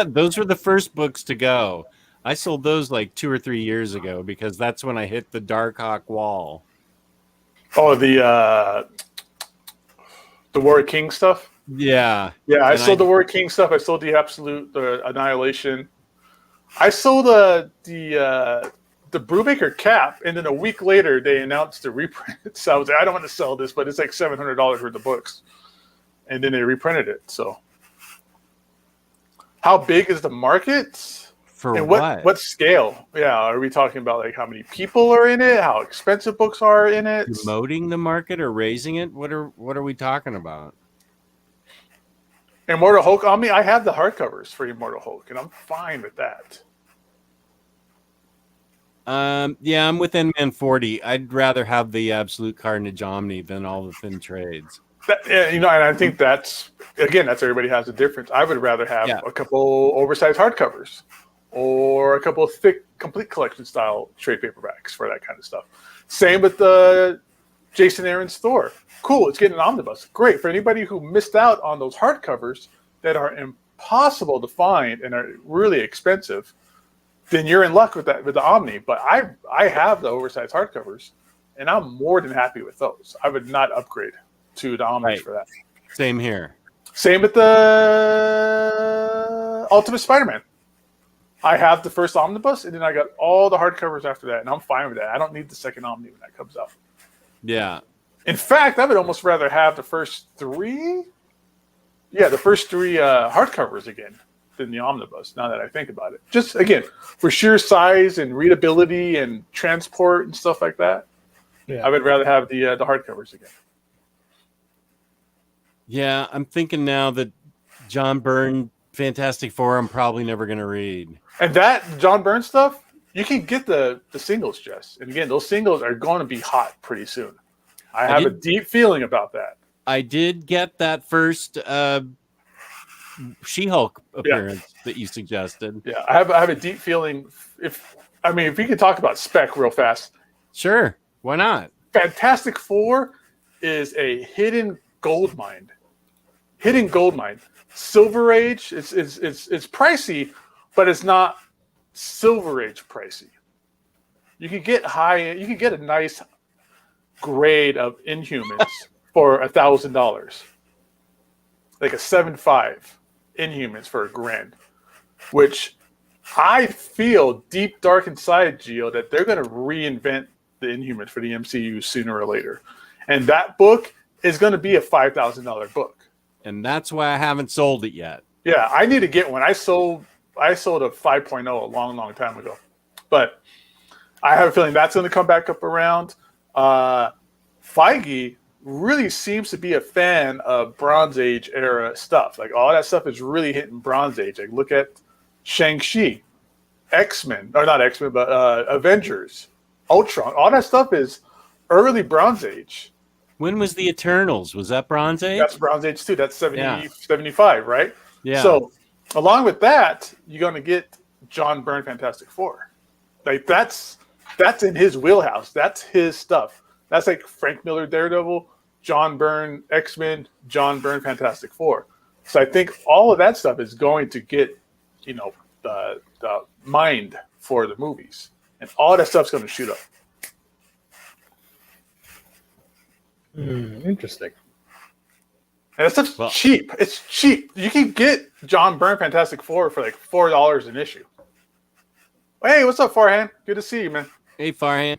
Those were the first books to go. I sold those like 2 or 3 years ago because that's when I hit the Darkhawk wall. Oh, the Warrior King stuff? Yeah. Yeah, I sold the Warrior King stuff. I sold the Absolute Annihilation. I sold the Brubaker cap, and then a week later they announced the reprint. So I was like, I don't want to sell this, but it's like $700 worth of books. And then they reprinted it. So how big is the market? For and what scale? Yeah, are we talking about like how many people are in it? How expensive books are in it? Promoting the market or raising it? What are we talking about? Immortal Hulk. I mean, I have the hardcovers for Immortal Hulk, and I'm fine with that. Yeah, I'm with N-Man 40. I'd rather have the Absolute Carnage Omni than all the thin trades. And I think that's everybody has a difference. I would rather have a couple oversized hardcovers or a couple of thick, complete collection style trade paperbacks for that kind of stuff. Same with the Jason Aaron's Thor. Cool, it's getting an omnibus. Great. For anybody who missed out on those hardcovers that are impossible to find and are really expensive, then you're in luck with the Omni. But I have the oversized hardcovers, and I'm more than happy with those. I would not upgrade to the Omnis for that. Same here. Same with the Ultimate Spider-Man. I have the first omnibus, and then I got all the hardcovers after that, and I'm fine with that. I don't need the second Omni when that comes out. Yeah. In fact, I would almost rather have the first three hardcovers again than the omnibus, now that I think about it. Just, again, for sheer size and readability and transport and stuff like that, I would rather have the hardcovers again. Yeah, I'm thinking now that John Byrne Fantastic Four I'm probably never going to read. And that John Byrne stuff, you can get the singles, Jess. And again, those singles are going to be hot pretty soon. I have a deep feeling about that. I did get that first She-Hulk appearance that you suggested. Yeah, I have a deep feeling. If we could talk about spec real fast. Sure, why not? Fantastic Four is a hidden gold mine. Silver Age, it's pricey, but it's not Silver Age pricey. You could get a nice grade of Inhumans for $1,000, like a 7.5 Inhumans for $1,000, which I feel deep dark inside, Gio, that they're going to reinvent the Inhumans for the MCU sooner or later, and that book is going to be a $5,000 book. And that's why I haven't sold it yet. Yeah, I need to get one. I sold a 5.0 a long, long time ago. But I have a feeling that's going to come back up around. Feige really seems to be a fan of Bronze Age era stuff. Like, all that stuff is really hitting Bronze Age. Like, look at Shang-Chi, X-Men, or not X-Men, but Avengers, Ultron. All that stuff is early Bronze Age. When was the Eternals? Was that Bronze Age? That's Bronze Age too. That's 75, right? Yeah. So along with that, you're going to get John Byrne Fantastic Four. Like, that's in his wheelhouse. That's his stuff. That's like Frank Miller Daredevil, John Byrne X-Men, John Byrne Fantastic Four. So I think all of that stuff is going to get, the mind for the movies, and all that stuff's going to shoot up. Interesting. And that stuff's cheap. It's cheap. You can get John Byrne Fantastic Four for like $4 an issue. Hey, what's up, Farhan? Good to see you, man. Hey, Farhan.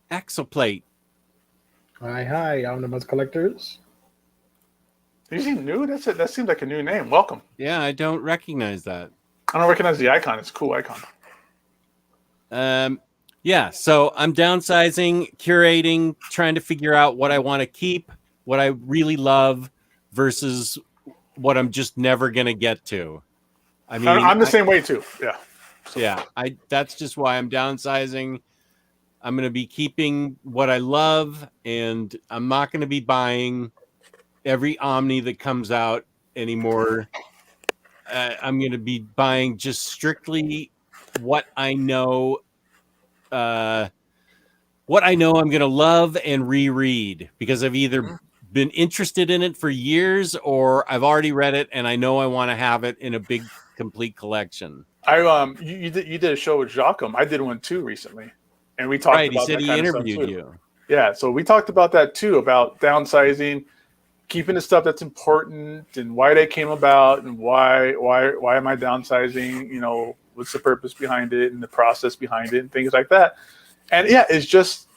Axoplate. Hi, Omnibus Collectors. Is he new? That seems like a new name. Welcome. Yeah, I don't recognize that. I don't recognize the icon. It's a cool icon. Yeah, so I'm downsizing, curating, trying to figure out what I want to keep, what I really love, versus what I'm just never going to get to. I mean, I'm the same way too. Yeah. So. Yeah, that's just why I'm downsizing. I'm going to be keeping what I love, and I'm not going to be buying every Omni that comes out anymore. I'm going to be buying just strictly what I know. I'm going to love and reread, because I've either been interested in it for years, or I've already read it and I know I want to have it in a big complete collection. You did a show with Jacquem. I did one too recently, and we talked about he said that he kind interviewed of stuff too. you. Yeah, so we talked about that too, about downsizing, keeping the stuff that's important, and why they came about, and why am I downsizing? What's the purpose behind it, and the process behind it, and things like that. And yeah, it's just,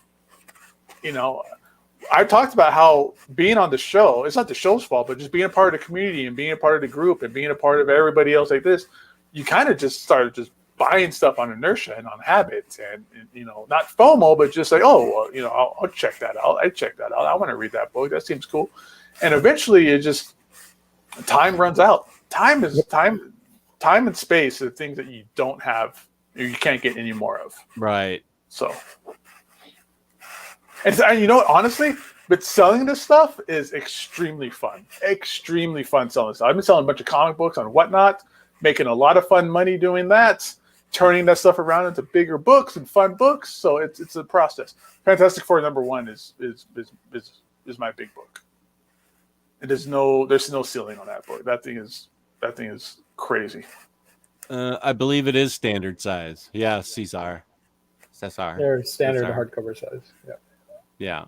I talked about how being on the show, it's not the show's fault, but just being a part of the community and being a part of the group and being a part of everybody else like this, you kind of just started just buying stuff on inertia and on habit, and not FOMO, but just like, I'll check that out. I check that out. I want to read that book. That seems cool. And eventually it just, time runs out. Time and space are things that you don't have, or you can't get any more of. Right. So, and honestly, but selling this stuff is extremely fun. Extremely fun selling stuff. I've been selling a bunch of comic books on Whatnot, making a lot of fun money doing that, turning that stuff around into bigger books and fun books. So it's a process. Fantastic Four #1 is my big book. And there's no ceiling on that book. That thing is crazy. I believe it is standard size. Yeah, Cesar. They're standard Cesar. hardcover size. Yeah. Yeah.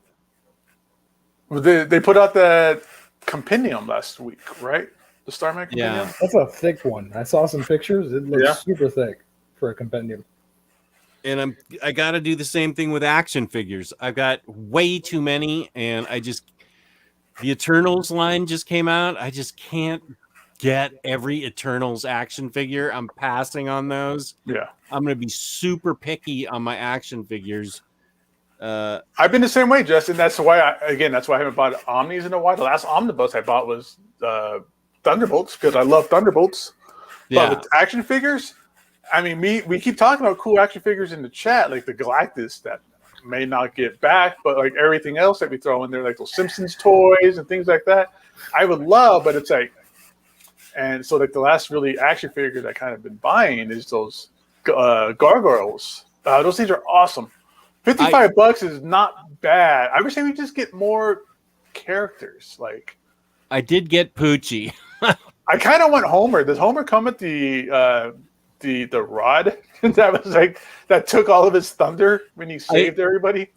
Well, they put out that compendium last week, right? The Starman compendium. Yeah. That's a thick one. I saw some pictures. It looks Yeah. super thick for a compendium. And I got to do the same thing with action figures. I've got way too many, and the Eternals line just came out. I just can't get every Eternals action figure. I'm passing on those. Yeah. I'm going to be super picky on my action figures. I've been the same way, Justin. That's why I haven't bought Omnis in a while. The last omnibus I bought was Thunderbolts because I love Thunderbolts. Yeah. But with action figures, I mean, we keep talking about cool action figures in the chat, like the Galactus that may not get back, but like everything else that we throw in there, like those Simpsons toys and things like that, I would love, but it's like, and so like the last really action figures I kind of been buying is those gargoyles. Those things are awesome. $55 is not bad. I wish they would just get more characters. Like, I did get Poochie. I kind of want Homer. Does Homer come with the rod that was like that took all of his thunder when he saved everybody?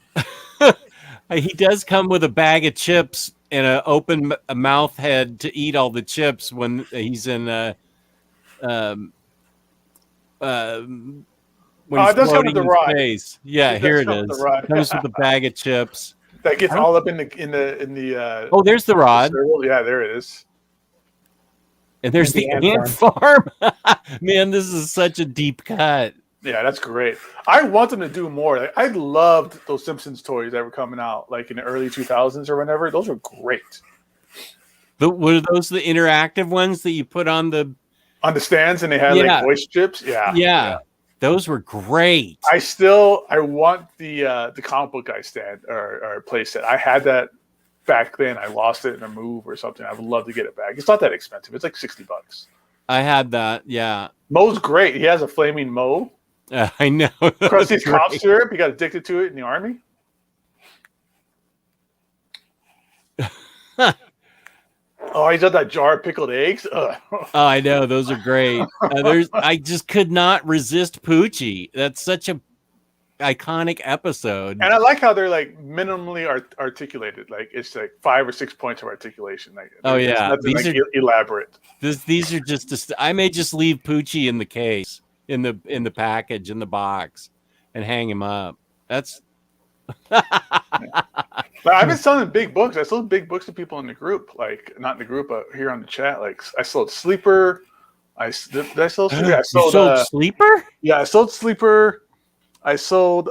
He does come with a bag of chips and an open mouth head to eat all the chips when he's in when he's it does come floating with the in rod. space. Yeah, It here does it come with is. the rod. Comes with a bag of chips. That gets all up in the. Oh, there's the rod. Circle. Yeah, there it is. And there's the ant farm. Man, this is such a deep cut. Yeah, that's great. I want them to do more. Like, I loved those Simpsons toys that were coming out like in the early 2000s or whenever. Those were great. Were those the interactive ones that you put on the stands and they had like voice chips? Yeah. Those were great. I want the comic book guy stand or play set. I had that back then. I lost it in a move or something. I would love to get it back. It's not that expensive. It's like $60. I had that. Yeah. Moe's great. He has a flaming Moe. I know. Krusty's cough syrup. He got addicted to it in the army. Oh, he's got that jar of pickled eggs. Ugh. Oh, I know. Those are great. I just could not resist Poochie. That's such a iconic episode. And I like how they're like minimally articulated. Like it's like 5 or 6 points of articulation. Like, nothing elaborate. These are just. I may just leave Poochie in the case, in the package, in the box, and hang him up. That's. But I've been selling big books. I sold big books to people in the group, like not in the group, but here on the chat. Like I sold Sleeper. Did I sell Sleeper? I sold Sleeper. Yeah, I sold Sleeper. I sold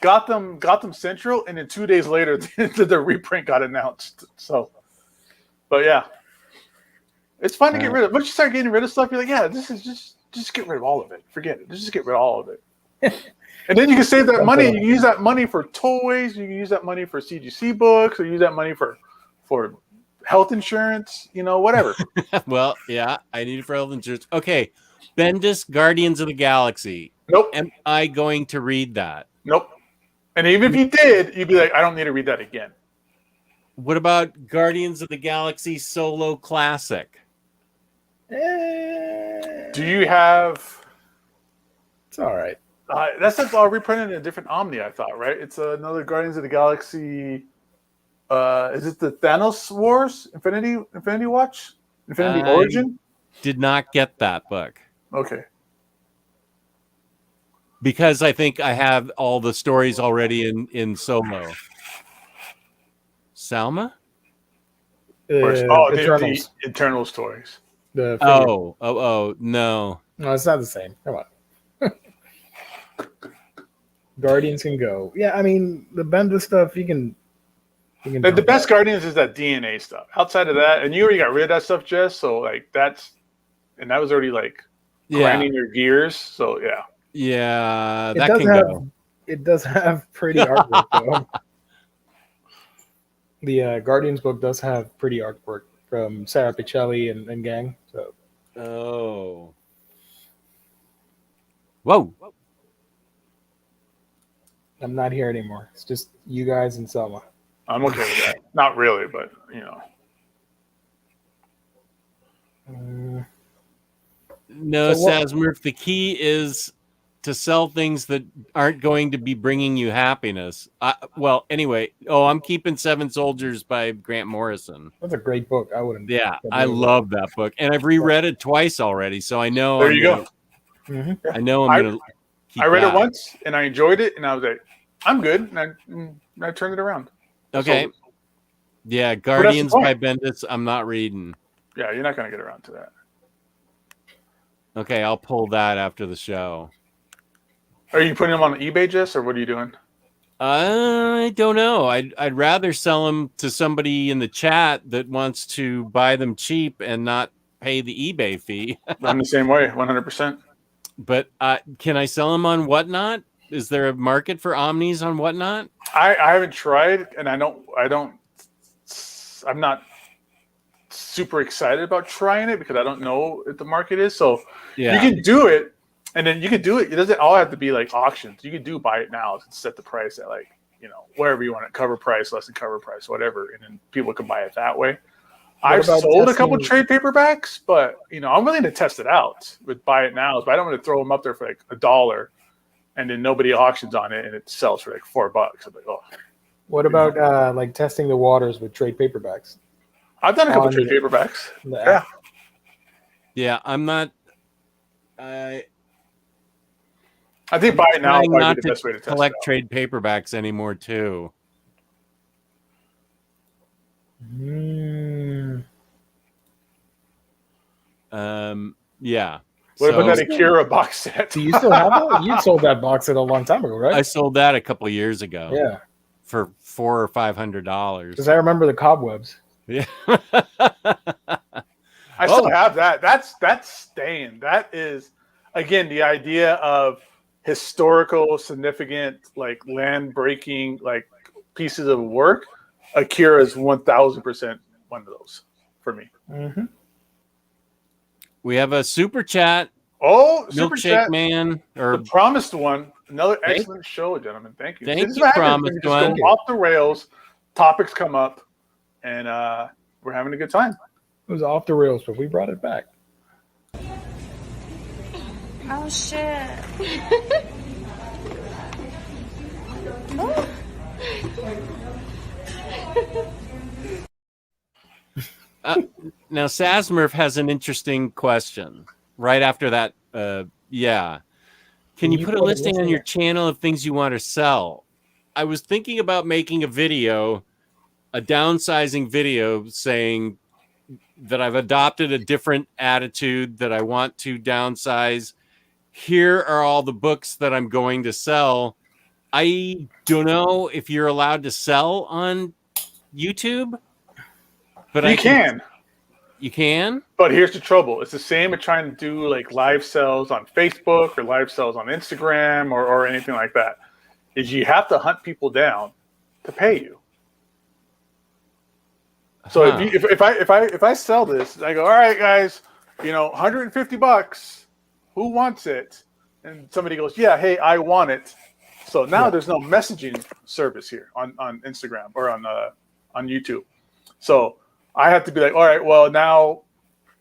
Gotham Central, and then 2 days later, the reprint got announced. So, but yeah, it's fun to get rid of. Once you start getting rid of stuff, you're like, yeah, this is just get rid of all of it. Forget it. Just get rid of all of it. And then you can save that money. You can use that money for toys. You can use that money for CGC books, or use that money for health insurance. Whatever. Well, yeah, I need it for health insurance. Okay, Bendis, Guardians of the Galaxy. Nope. Am I going to read that? Nope. And even if you did, you'd be like, I don't need to read that again. What about Guardians of the Galaxy Solo Classic? Do you have? It's all right. That's all reprinted in a different Omni, I thought, right? It's another Guardians of the Galaxy. Is it the Thanos Wars? Infinity Watch? Infinity Origin? Did not get that book. Okay. Because I think I have all the stories already in Solo. Salma? Eternals. The Eternals toys. No. No, it's not the same. Come on. Guardians can go. Yeah, I mean the Bendis stuff you can the best Guardians is that DNA stuff. Outside of that, and you already got rid of that stuff, Jess. So like that was already like grinding your gears. So yeah. Yeah, that can go. It does have pretty artwork though. The Guardians book does have pretty artwork from Sarah Pichelli and gang. So. Oh. Whoa. I'm not here anymore. It's just you guys and Selma. I'm okay with that. Not really, but No, So what- Sasmurf, the key is to sell things that aren't going to be bringing you happiness. Well, anyway, I'm keeping Seven Soldiers by Grant Morrison. That's a great book. I wouldn't. Yeah, I love that book, and I've reread it twice already, so I know. There you go. Mm-hmm. I know I'm gonna. Keep I read that. it once and I enjoyed it, and I was like, I'm good, and I turned it around. Okay. So, Yeah, Guardians by point. Bendis. I'm not reading. Yeah, you're not gonna get around to that. Okay, I'll pull that after the show. Are you putting them on eBay, Jess, or what are you doing? I don't know. I'd rather sell them to somebody in the chat that wants to buy them cheap and not pay the eBay fee. I'm the same way, 100%. But can I sell them on Whatnot? Is there a market for Omnis on Whatnot? I haven't tried, and I'm not super excited about trying it because I don't know if the market is. So Yeah. you can do it, and then you can do it. It doesn't all have to be like auctions. You can do buy it now and set the price at like, wherever you want it, cover price, less than cover price, whatever, and then people can buy it that way. I've sold a couple trade paperbacks, but I'm willing to test it out with buy it now. But I don't want to throw them up there for like $1, and then nobody auctions on it, and it sells for like $4. I'm like, oh. What about like testing the waters with trade paperbacks? I've done a couple trade paperbacks. Yeah. Yeah, I'm not. I think buy it now is probably the best way to test collect it out. trade paperbacks anymore too. Yeah. What about that Akira box set? Do you still have it? You sold that box set a long time ago, right? I sold that a couple of years ago. Yeah. For $400 or $500. Because I remember the cobwebs. Yeah. I still have that. That's staying. That is, again, the idea of historical, significant, like land breaking, like pieces of work. Akira is 1,000% one of those for me. Mm-hmm. We have a super chat. Oh, super Milkshake chat, Man, or the promised one. Another excellent show, gentlemen. Thank you. Thank This you, is promised we just one. go off the rails. Topics come up, and we're having a good time. It was off the rails, but we brought it back. Oh shit. Now Sasmurf has an interesting question. Right after that, yeah. Can you put a listing on your channel of things you want to sell? I was thinking about making a video, a downsizing video, saying that I've adopted a different attitude, that I want to downsize. Here are all the books that I'm going to sell. I don't know if you're allowed to sell on YouTube, but You can. You can? But here's the trouble. It's the same as trying to do like live sales on Facebook or live sales on Instagram or anything like that. Is you have to hunt people down to pay you. So if I sell this, I go, all right, guys, $150. Who wants it? And somebody goes, yeah, hey, I want it. So now there's no messaging service here on Instagram or on YouTube. So I have to be like, all right, well, now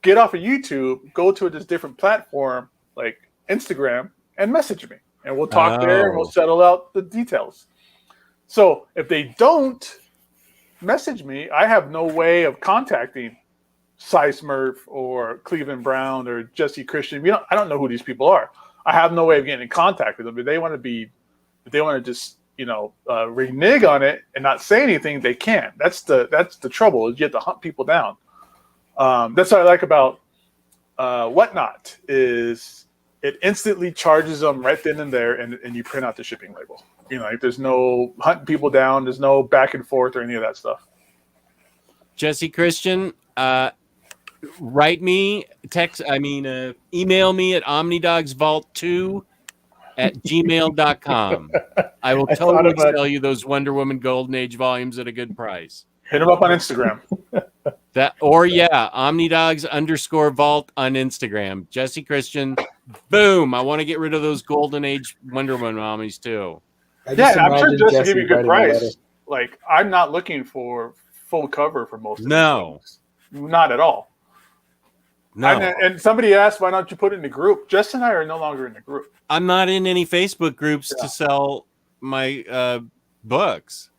get off of YouTube, go to this different platform like Instagram and message me. And we'll talk there and we'll settle out the details. So if they don't message me, I have no way of contacting Cy Smurf or Cleveland Brown or Jesse Christian. I don't know who these people are. I have no way of getting in contact with them. If they want to just renege on it and not say anything, they can. That's the trouble, is you have to hunt people down. That's what I like about Whatnot, is it instantly charges them right then and there, and you print out the shipping label. Like there's no hunting people down, there's no back and forth or any of that stuff. Jesse Christian, email me at omnidogsvault2@gmail.com. I will totally sell you those Wonder Woman Golden Age volumes at a good price. Hit them up on Instagram. Omnidogs_vault on Instagram. Jesse Christian, boom. I want to get rid of those Golden Age Wonder Woman mommies too. Yeah, I'm sure Jesse will give you a good price. Like, I'm not looking for full cover for most of these things. Not at all. No, And somebody asked, why don't you put it in the group? Jess and I are no longer in the group. I'm not in any Facebook groups to sell my books.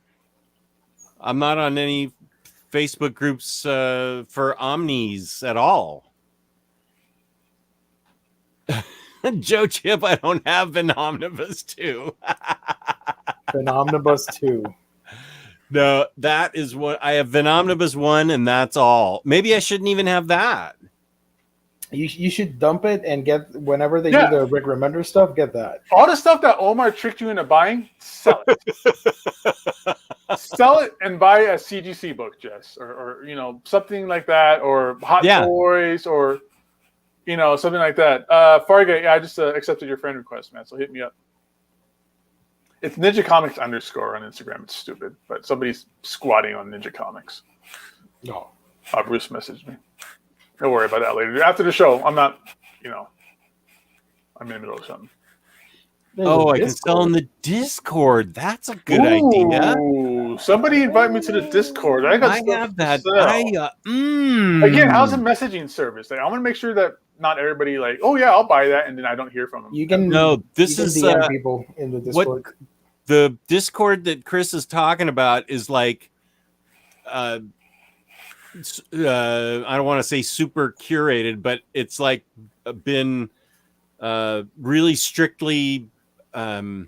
I'm not on any Facebook groups for Omnis at all. Joe Chip, I don't have an Omnibus 2. An Omnibus 2. No, that is what I have. An Omnibus 1, and that's all. Maybe I shouldn't even have that. You should dump it and get, whenever they do the Rick Remender stuff, get that. All the stuff that Omar tricked you into buying, sell it. Sell it and buy a CGC book, Jess, or something like that, or Hot Toys, or something like that. Fargate, I just accepted your friend request, man. So hit me up. It's Ninja Comics _ on Instagram. It's stupid, but somebody's squatting on Ninja Comics. No, Bruce messaged me. Don't worry about that later. After the show, I'm not. I'm in the middle of something. I can sell in the Discord. That's a good idea. Somebody invite me to the Discord. I have that. Again, how's the messaging service? Like, I want to make sure that not everybody I'll buy that, and then I don't hear from them. You can DM people in the Discord. The Discord that Chris is talking about is like, I don't want to say super curated, but it's like been really strictly. The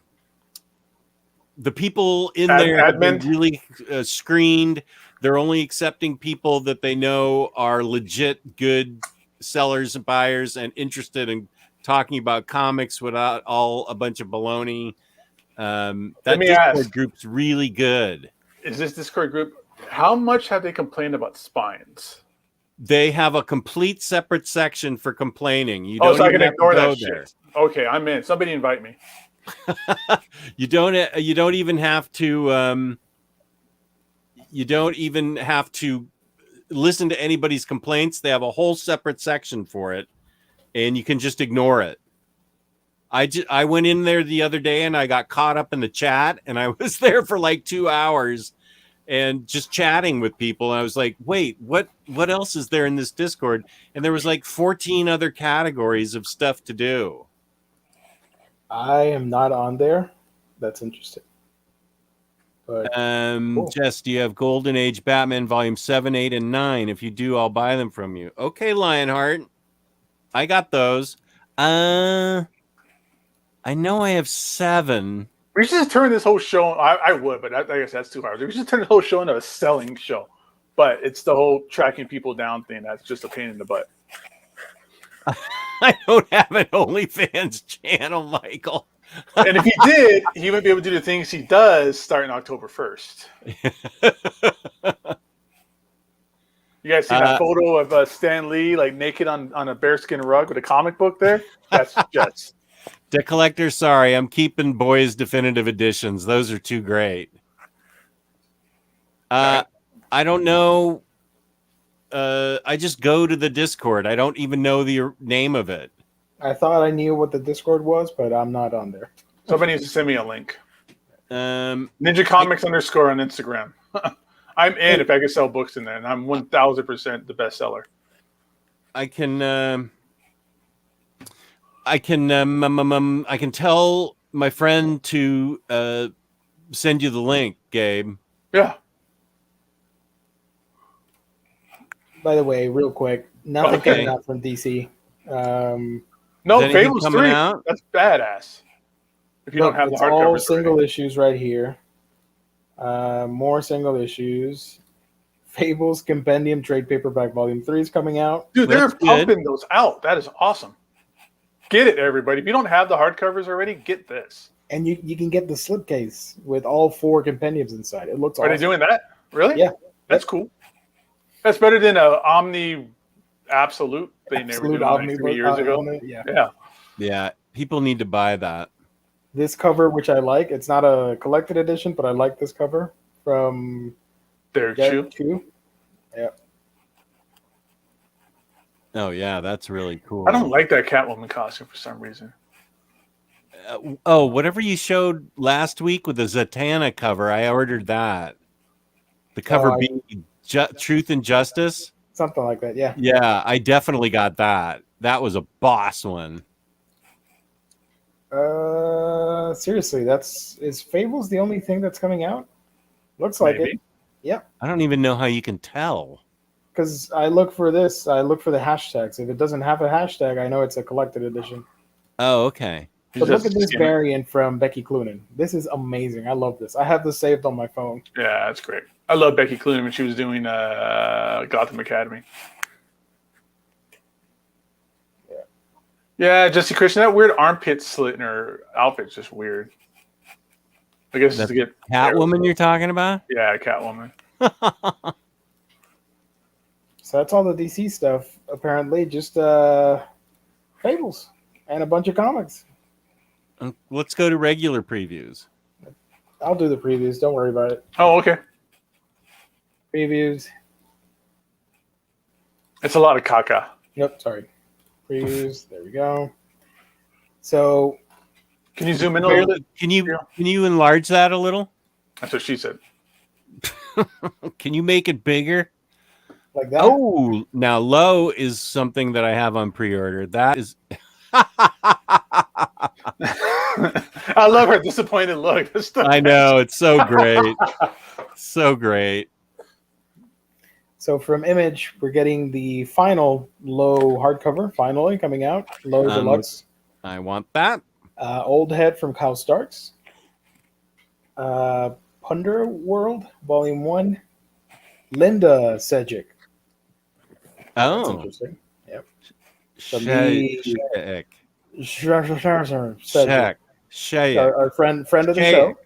people in there have been really screened. They're only accepting people that they know are legit good sellers and buyers and interested in talking about comics without a bunch of baloney. That Discord group's really good. Is this Discord group? How much have they complained about spines? They have a complete separate section for complaining. You so I can ignore that shit. Okay, I'm in. Somebody invite me. You don't even have to. You don't even have to listen to anybody's complaints. They have a whole separate section for it, and you can just ignore it. I went in there the other day and I got caught up in the chat, and I was there for like 2 hours and just chatting with people. And I was like, wait, what else is there in this Discord? And there was like 14 other categories of stuff to do. I am not on there. That's interesting. But, cool. Jess, do you have Golden Age Batman Volume 7, 8, and 9? If you do, I'll buy them from you. Okay, Lionheart. I got those. I know I have 7. We should just turn this whole show. I would, but I guess that's too hard. We should just turn the whole show into a selling show. But it's the whole tracking people down thing that's just a pain in the butt. I don't have an OnlyFans channel, Michael. And if he did, he wouldn't be able to do the things he does starting October 1st. You guys see that photo of Stan Lee naked on a bearskin rug with a comic book there? That's Jets. The Collector, sorry, I'm keeping Boys Definitive Editions. Those are too great. I don't know. I just go to the Discord. I don't even know the name of it. I thought I knew what the Discord was, but I'm not on there. Somebody needs to send me a link. Ninja Comics _ on Instagram. I'm in if I can sell books in there, and I'm 1,000% the bestseller. I can tell my friend to send you the link, Gabe. Yeah. By the way, real quick, nothing coming out from DC. No, Fables 3. Out? That's badass. If you don't have the hardcovers, all single issues right here. More single issues. Fables Compendium Trade Paperback Volume 3 is coming out. Dude, they're pumping those out. That is awesome. Get it, everybody. If you don't have the hardcovers already, get this. And you can get the slipcase with all 4 compendiums inside. It looks awesome. Are they doing that? Really? Yeah. That's cool. That's better than a Omni Absolute they never did like 3 years ago. Yeah. People need to buy that. This cover, which I like, it's not a collected edition, but I like this cover from Derek Chu. Yeah. Oh yeah, that's really cool. I don't like that Catwoman costume for some reason. Whatever you showed last week with the Zatanna cover, I ordered that. The cover being Truth and Justice. something like that. Yeah. Yeah, I definitely got that. That was a boss one. Seriously, is Fables the only thing that's coming out? Looks like Maybe. it. Yep. I don't even know how you can tell. Because I look for this. I look for the hashtags. If it doesn't have a hashtag, I know it's a collected edition. Oh, okay. You But look just at this skim it. variant from Becky Cloonan. This is amazing. I love this. I have this saved on my phone. Yeah, that's great. I love Becky Cloonan when she was doing Gotham Academy. Yeah, Jesse Christian, that weird armpit slit in her outfit's just weird. I guess That to get Catwoman you're talking about? Yeah, Catwoman. So that's all the DC stuff. Apparently, just Fables and a bunch of comics. Let's go to regular previews. I'll do the previews. Don't worry about it. Oh, okay. Previews. It's a lot of caca. Nope, sorry. Previews. There we go. So, Can you zoom in a little bit? Can you enlarge that a little? That's what she said. Can you make it bigger? like that. Oh, now low is something that I have on pre-order. That is I love her disappointed look. I know, it's so great. So great. So from Image, we're getting the final Low hardcover, finally coming out. Low Deluxe. I want that. Old Head from Kyle Starks. Punder World, Volume 1. Linda Sejic. That's Oh. interesting. Yep. Shayek. Sejic. Shayek. Our friend of the Shayek. show.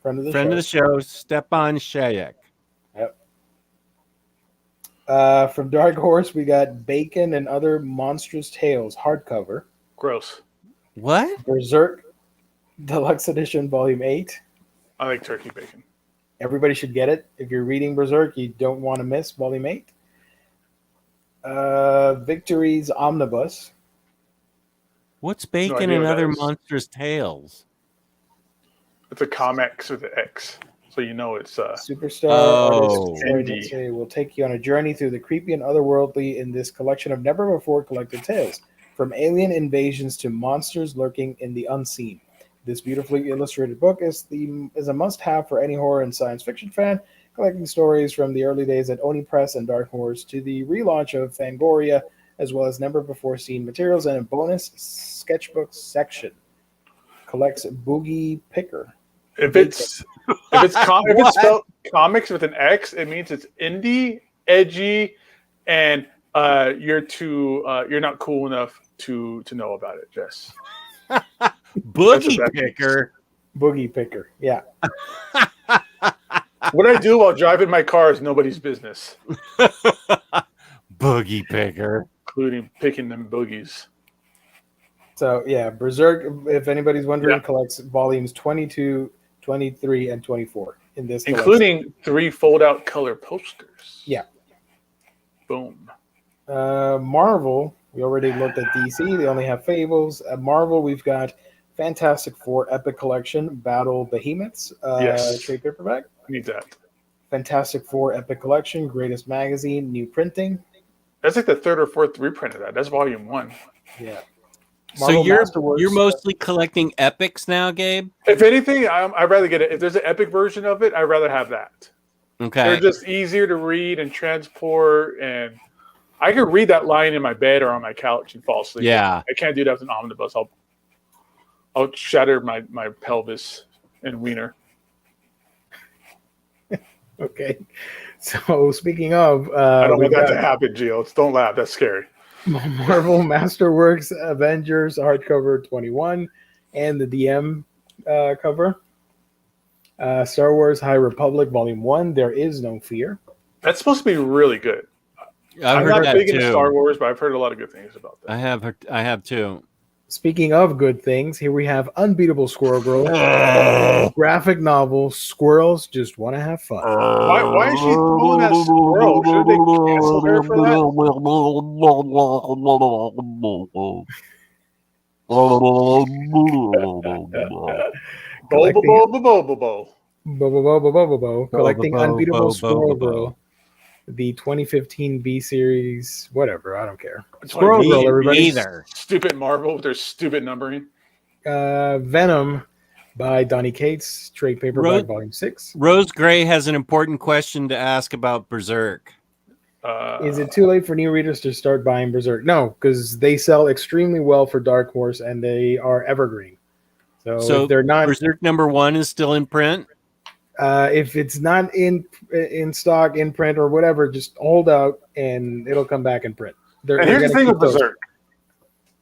Friend of the show. Stepan Shayek. Yep. From Dark Horse, we got Bacon and Other Monstrous Tales hardcover. Gross. What? Berserk Deluxe Edition Volume 8. I like turkey bacon. Everybody should get it. If you're reading Berserk, you don't want to miss Volume 8. Victory's Omnibus. What's No Bacon idea and what Other that is. Monstrous Tales? It's a comics with an X, so you know it's Superstar Oh. artist Troy Indie. Matsui will take you on a journey through the creepy and otherworldly in this collection of never-before collected tales. From alien invasions to monsters lurking in the unseen. This beautifully illustrated book is a must-have for any horror and science fiction fan, collecting stories from the early days at Oni Press and Dark Horse to the relaunch of Fangoria, as well as never-before-seen materials and a bonus sketchbook section. Collects Boogie Picker. if it's spelled comics with an X, it means it's indie, edgy, and you're not cool enough to know about it, Jess. Boogie That's a Picker. Boogie Picker, yeah. What I do while driving my car is nobody's business, Boogie Picker. including picking them boogies. So, yeah, Berserk, if anybody's wondering, Yeah. collects volumes 22, 23, and 24 in this collection. Including 3 fold-out color posters. Yeah. Boom. Marvel, we already looked at DC. They only have Fables. At Marvel, we've got Fantastic Four Epic Collection, Battle Behemoths, Yes. trade paperback. I need that. Fantastic Four Epic Collection, Greatest Magazine, new printing. That's like the 3rd or 4th reprint of that. That's volume 1. Yeah. So Marvel you're Masterworks, mostly collecting epics now, Gabe? If anything, I'd rather get it. If there's an epic version of it, I'd rather have that. Okay. They're just easier to read and transport, and I could read that lying in my bed or on my couch and fall asleep. Yeah. I can't do that with an omnibus. I'll shatter my pelvis and wiener. Okay. So speaking of, I don't we've want that to got happen, Gio. Don't laugh. That's scary. Marvel Masterworks Avengers hardcover 21 and the DM cover. Star Wars High Republic Volume 1, There Is No Fear. That's supposed to be really good. I've I'm heard not that big too. into Star Wars, but I've heard a lot of good things about that. I have too. Speaking of good things, here we have Unbeatable Squirrel Girl, graphic novel, Squirrels Just Want to Have Fun. Why is she throwing that squirrel? Should they cancel her for Collecting- that? Collecting Unbeatable Squirrel Girl. the 2015 B series, whatever. I don't care. It's Squirrel like Girl, everybody. Neither. Stupid Marvel with their stupid numbering. Venom by Donny Cates, trade paperback, volume 6. Rose Gray has an important question to ask about Berserk. Is it too late for new readers to start buying Berserk? No, because they sell extremely well for Dark Horse and they are evergreen. So if they're not, Berserk #1 is still in print. If it's not in stock, in print, or whatever, just hold out and it'll come back in print. And here's the thing with Berserk.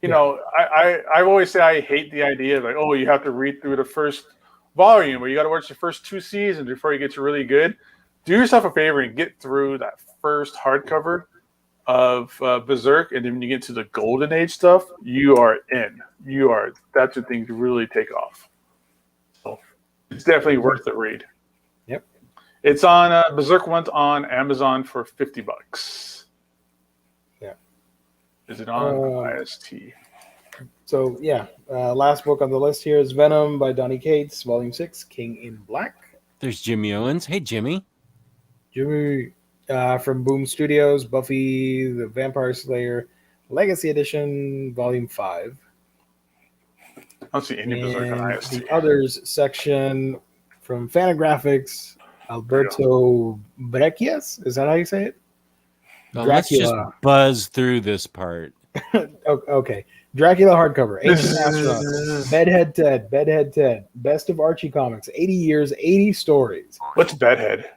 You know, I always say I hate the idea of like, oh, you have to read through the first volume, or you got to watch the first 2 seasons before you get to really good. Do yourself a favor and get through that first hardcover of Berserk, and then when you get to the Golden Age stuff, you are in. That's the thing to really take off. So it's definitely worth the read. Yep. It's on Berserk went on Amazon for $50. Yeah. Is it on IST? So yeah, last book on the list here is Venom by Donny Cates, volume 6, King in Black. There's Jimmy Owens. Hey, Jimmy. Jimmy from Boom Studios, Buffy the Vampire Slayer, Legacy Edition, volume 5. I don't see any Berserk on IST. The others section from Fantagraphics, Alberto Breccias. Is that how you say it? Well, let's just buzz through this part. Okay. Dracula hardcover, Ancient Astronaut, Bedhead Ted, Best of Archie Comics, 80 years, 80 stories. What's Bedhead?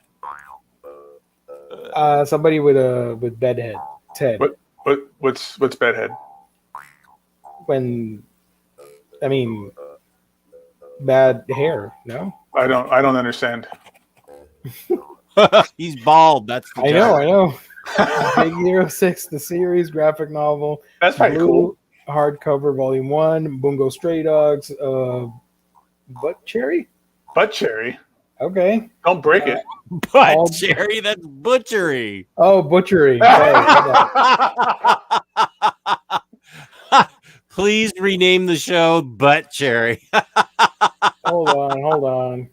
Somebody with Bedhead Ted. What's Bedhead? Bad hair. No, I don't understand. He's bald. That's the I know. Big Hero 6, the series graphic novel. That's pretty cool. Hardcover, volume 1. Bungo Stray Dogs. Butt Cherry. Okay. Don't break it. Butt Cherry. That's butchery. Oh, butchery. Please rename the show Butt Cherry. Hold on.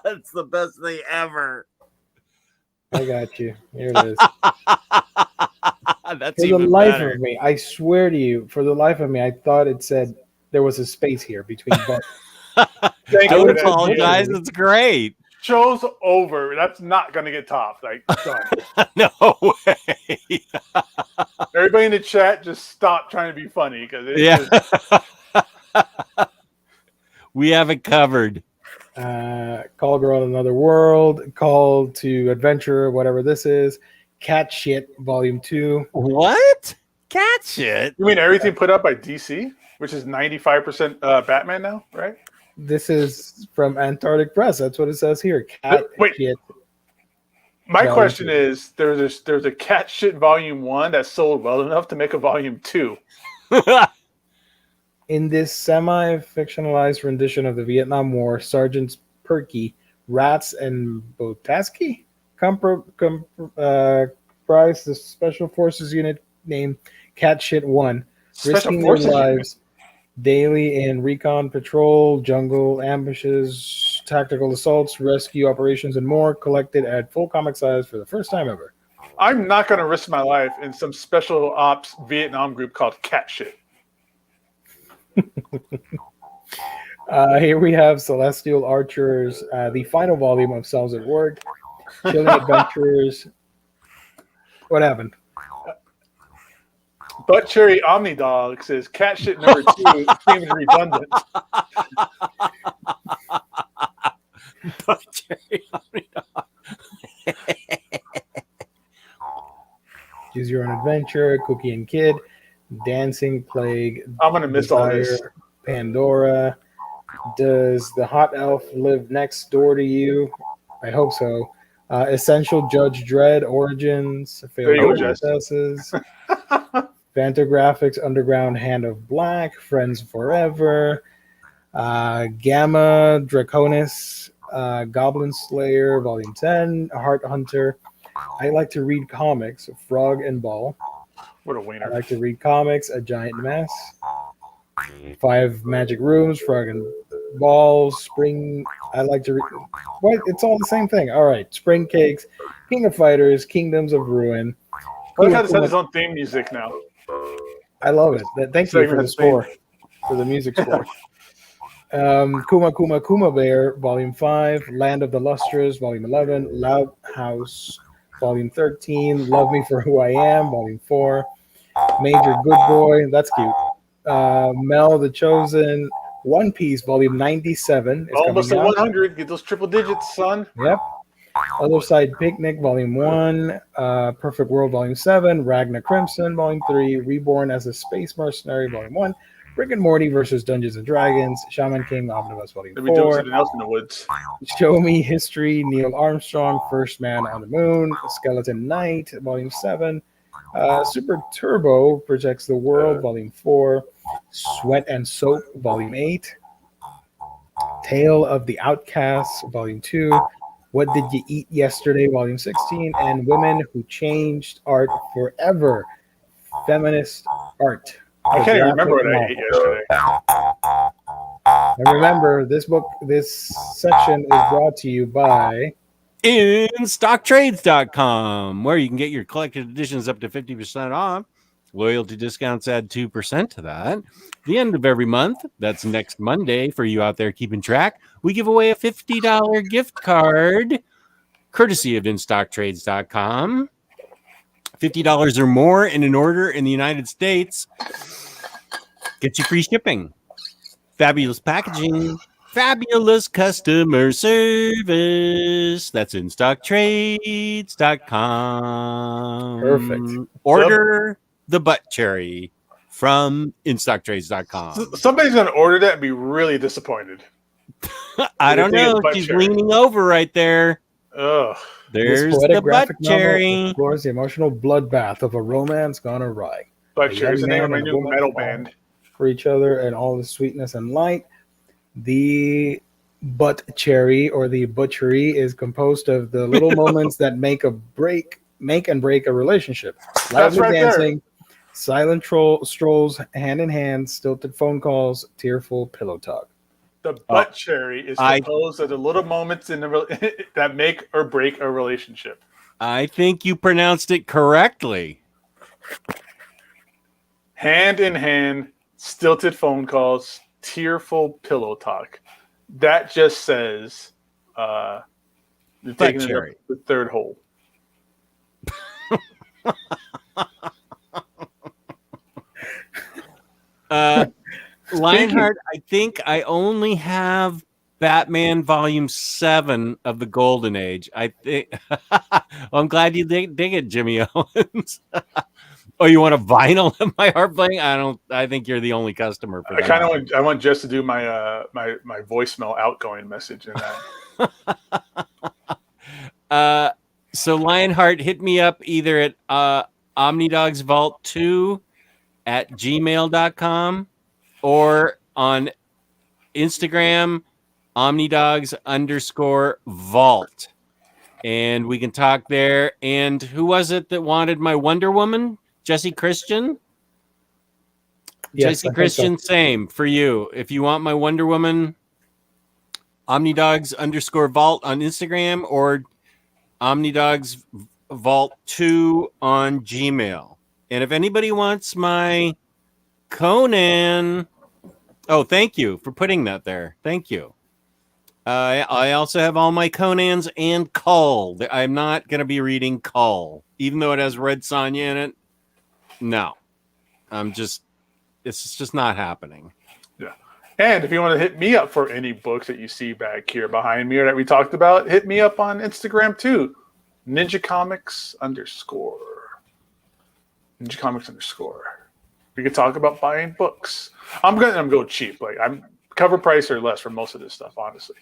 That's the best thing ever. I got you. Here it is. That's For even the life better. of me, I swear to you, for the life of me, I thought it said there was a space here between butt. Don't apologize. It's great. Show's over. That's not going to get topped. Like, done. No way. Everybody in the chat, just stop trying to be funny because we have it covered. Call Girl in Another World, Call to Adventure, whatever this is. Cat Shit, Volume 2. What? Cat shit? You mean everything put up by DC, which is 95% Batman now, right? This is from Antarctic Press. That's what it says here. Cat Shit. My Volume question 2. is, there's a Cat Shit Volume 1 that sold well enough to make a Volume 2. In this semi-fictionalized rendition of the Vietnam War, Sergeants Perky, Rats, and Botaski comprise the Special Forces unit named Cat Shit 1, risking their lives daily in recon patrol, jungle ambushes, tactical assaults, rescue operations, and more, collected at full comic size for the first time ever. I'm not going to risk my life in some special ops Vietnam group called Cat Shit. Here we have Celestial Archers, the final volume of Cells at Work, Chilling Adventures. What happened? Butt Cherry Omni Dog says Cat Shit number 2 seems redundant. Butt Cherry Omni Dog. Choose Your Own Adventure, Cookie and Kid, Dancing Plague. I'm going to miss all this. Pandora. Does the hot elf live next door to you? I hope so. Essential Judge Dredd Origins. There you go, Princesses. Fantagraphics Underground Hand of Black. Friends Forever. Gamma Draconis. Goblin Slayer Volume 10. Heart Hunter. I like to read comics. Frog and Ball. What a wiener. I like to read comics. A Giant Mess. 5 Magic Rooms. Frog and balls, spring. I like to read. What? It's all the same thing. All right. Spring cakes, King of Fighters, Kingdoms of Ruin. I like how this has its own theme music now. I love it. Thank you for the Segment score, for the music score. Kuma Kuma Kuma Bear, Volume 5, Land of the Lustrous, Volume 11, Loud House, Volume 13, Love Me for Who I Am, Volume 4, Major Good Boy, that's cute. Mel the Chosen, One Piece, Volume 97 is Almost at coming out. 100. Get those triple digits, son. Yep. Other Side Picnic, Volume 1, Perfect World, Volume 7, Ragnar Crimson, Volume 3, Reborn as a Space Mercenary, Volume 1, Rick and Morty versus Dungeons and Dragons, Shaman King, Omnibus, Volume Maybe doing 4, something else in the woods. Show Me History, Neil Armstrong, First Man on the Moon, Skeleton Knight, Volume 7, Super Turbo Projects the World, Volume 4, Sweat and Soap, Volume 8, Tale of the Outcasts, Volume 2, What Did You Eat Yesterday, Volume 16, and Women Who Changed Art Forever, Feminist Art. I can't even remember what I Novel. ate yesterday. And remember, this section is brought to you by InStockTrades.com, where you can get your collected editions up to 50% off. Loyalty discounts add 2% to that. The end of every month, that's next Monday for you out there keeping track, we give away a $50 gift card, courtesy of InStockTrades.com. $50 or more in an order in the United States gets you free shipping, fabulous packaging, fabulous customer service. That's InStockTrades.com. Perfect. Order the butt cherry from InStockTrades.com. Somebody's going to order that and be really disappointed. I don't know. Butt She's cherry. leaning over right there. Ugh. There's this poetic the butt graphic novel cherry. explores the emotional bloodbath of a romance gone awry. Butt A cherry is the young name of man my and a new woman metal fall band. for each other and all the sweetness and light. The butt cherry or the butchery is composed of the little moments that make and break a relationship. That's Lively right dancing, silent strolls hand in hand, stilted phone calls, tearful pillow talk. The butt cherry is composed of the little moments in the that make or break a relationship. I think you pronounced it correctly. Hand in hand, stilted phone calls, tearful pillow talk. That just says you're taking it up the third hole. Lionheart, I think I only have Batman Volume 7 of the Golden Age. I think well, I'm glad you dig it, Jimmy Owens. Oh, you want a vinyl of my heart playing? I think you're the only customer for that. I want Jess to do my my voicemail outgoing message in that. So Lionheart, hit me up either at omnidogsvault2@gmail.com or on Instagram, omnidogs_vault. And we can talk there. And who was it that wanted my Wonder Woman? Jesse Christian? Yes, Jesse Christian, so. Same for you. If you want my Wonder Woman, omnidogs_vault on Instagram or omnidogsvault2 on Gmail. And if anybody wants my Conan, oh, thank you for putting that there. Thank you. I also have all my Conans and Cull. I'm not going to be reading Cull, even though it has Red Sonja in it. No, it's just not happening. Yeah. And if you want to hit me up for any books that you see back here behind me or that we talked about, hit me up on Instagram too. Ninja Comics _ Ninja Comics _ We could talk about buying books. I'm gonna go cheap. Like I'm cover price or less for most of this stuff, honestly.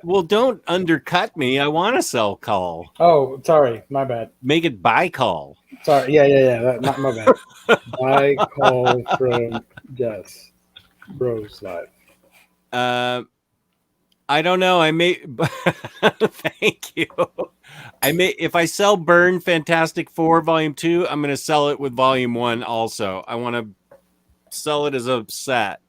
Well, don't undercut me. I want to sell Cull. Oh, sorry, my bad. Make it buy Cull. Sorry, yeah. Not my bad. Buy Cull from Jess Bros Live. I don't know. I may. Thank you. If I sell Burn Fantastic Four Volume 2, I'm going to sell it with Volume 1 also. I want to sell it as a set.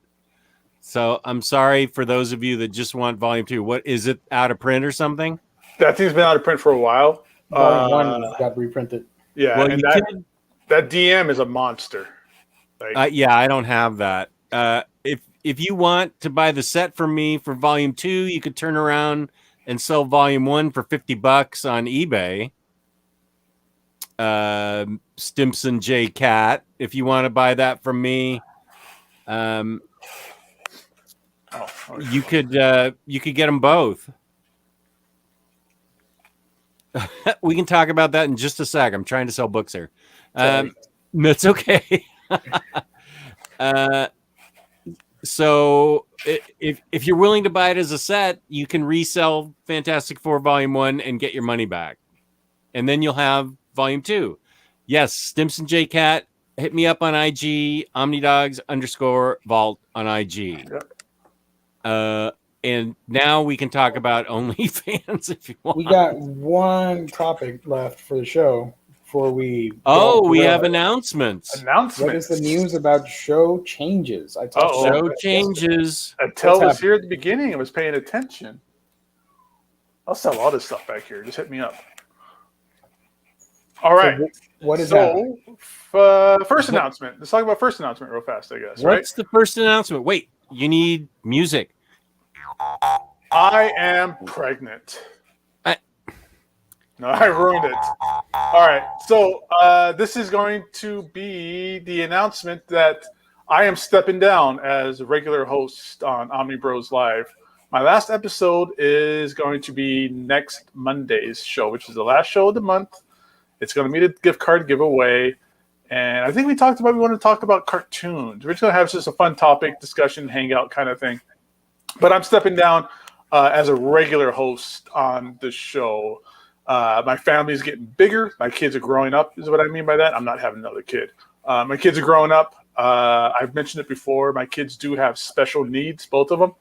So I'm sorry for those of you that just want volume 2. What is it, out of print or something? That thing's been out of print for a while. Volume 1 got reprinted. Yeah, Well, and you could. that DM is a monster. Like, Yeah, I don't have that. If you want to buy the set from me for volume 2, you could turn around and sell volume 1 for $50 on eBay. Stimson J Cat. If you want to buy that from me, you could get them both. We can talk about that in just a sec. I'm trying to sell books here. That's okay. So if you're willing to buy it as a set, you can resell Fantastic Four Volume 1 and get your money back. And then you'll have Volume 2. Yes, Stimson J Cat, hit me up on IG, OmniDogs_Vault on IG. Yep. And now we can talk about OnlyFans if you want. We got one topic left for the show before we. We have announcements. What is the news about show changes? I talked about show changes. Until was here at the beginning and was paying attention. I'll sell all this stuff back here. Just hit me up. All right. So what is that? First announcement. Let's talk about first announcement real fast, I guess. What's the first announcement? Wait, you need music. I am pregnant. No, I ruined it. All right. So this is going to be the announcement that I am stepping down as a regular host on Omnibros Live. My last episode is going to be next Monday's show, which is the last show of the month. It's going to be the gift card giveaway. And I think we want to talk about cartoons. We're just going to have just a fun topic, discussion, hangout kind of thing. But I'm stepping down as a regular host on the show. My family's getting bigger. My kids are growing up, is what I mean by that. I'm not having another kid. My kids are growing up. I've mentioned it before. My kids do have special needs, both of them.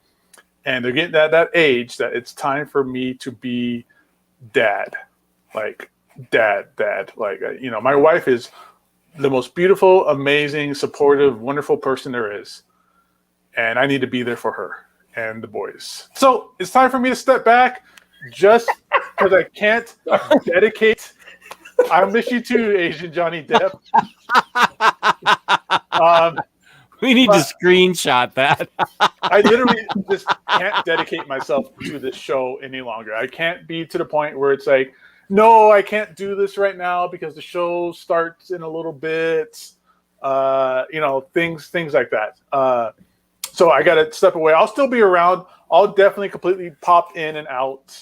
And they're getting at that age that it's time for me to be dad. Like, dad. Like, my wife is the most beautiful, amazing, supportive, wonderful person there is. And I need to be there for her and the boys. So it's time for me to step back just because I can't dedicate. I miss you too, Asian Johnny Depp. We need to screenshot that. I literally just can't dedicate myself to this show any longer. I can't be to the point where it's like, no, I can't do this right now because the show starts in a little bit. Things like that. So I got to step away. I'll still be around. I'll definitely completely pop in and out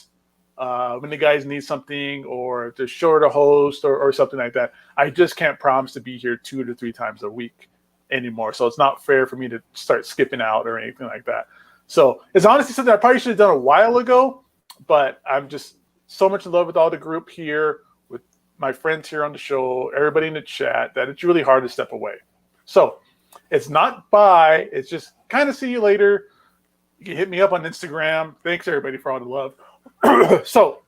when the guys need something or to short a host or something like that. I just can't promise to be here 2 to 3 times a week anymore. So it's not fair for me to start skipping out or anything like that. So it's honestly something I probably should have done a while ago, but I'm just so much in love with all the group here, with my friends here on the show, everybody in the chat, that it's really hard to step away. So it's not bye. It's just kind of see you later. You can hit me up on Instagram. Thanks, everybody, for all the love. So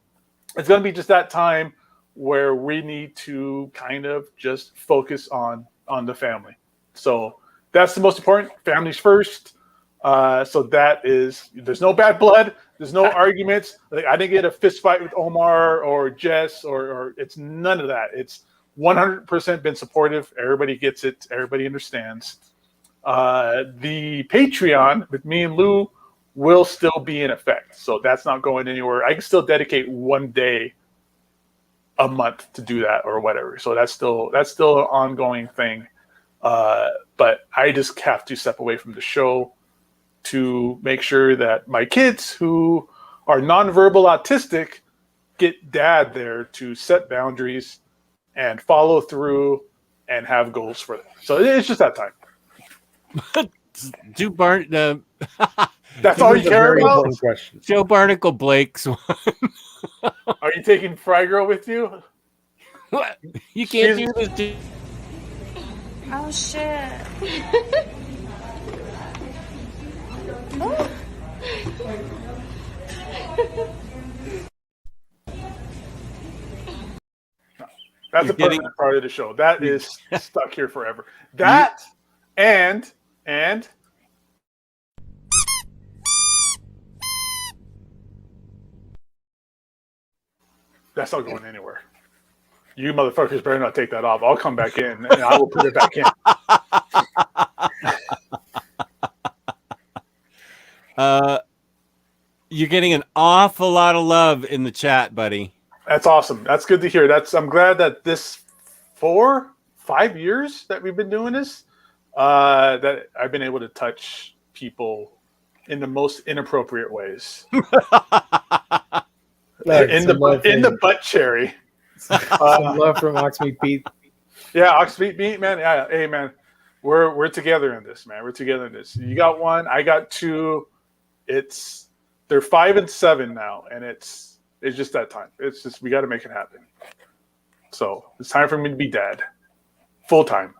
it's going to be just that time where we need to kind of just focus on the family. So that's the most important. Families first. So that is, there's no bad blood. There's no arguments. Like, I didn't get a fist fight with Omar or Jess or it's none of that. It's 100% been supportive. Everybody gets it. Everybody understands. The Patreon with me and Lou will still be in effect. So that's not going anywhere. I can still dedicate one day a month to do that or whatever. So that's still an ongoing thing. But I just have to step away from the show to make sure that my kids who are nonverbal autistic get dad there to set boundaries and follow through and have goals for them. So it's just that time. That's all you care about? Joe Barnacle Blake's one. Are you taking Fry Girl with you? What? You can't do this, dude. Oh shit. That's a permanent part of the show. That is stuck here forever. That and That's not going anywhere. You motherfuckers better not take that off. I'll come back in and I will put it back in. You're getting an awful lot of love in the chat, buddy. That's awesome. That's good to hear. I'm glad that this 4-5 years that we've been doing this, that I've been able to touch people in the most inappropriate ways. in the butt cherry. Some love from Oxmeat Pete. Yeah, Oxmeat Pete, man. Yeah, hey, man, we're together in this, man. We're together in this. You got 1, I got 2. They're 5 and 7 now, and it's just that time. It's just we got to make it happen. So it's time for me to be dad, full time.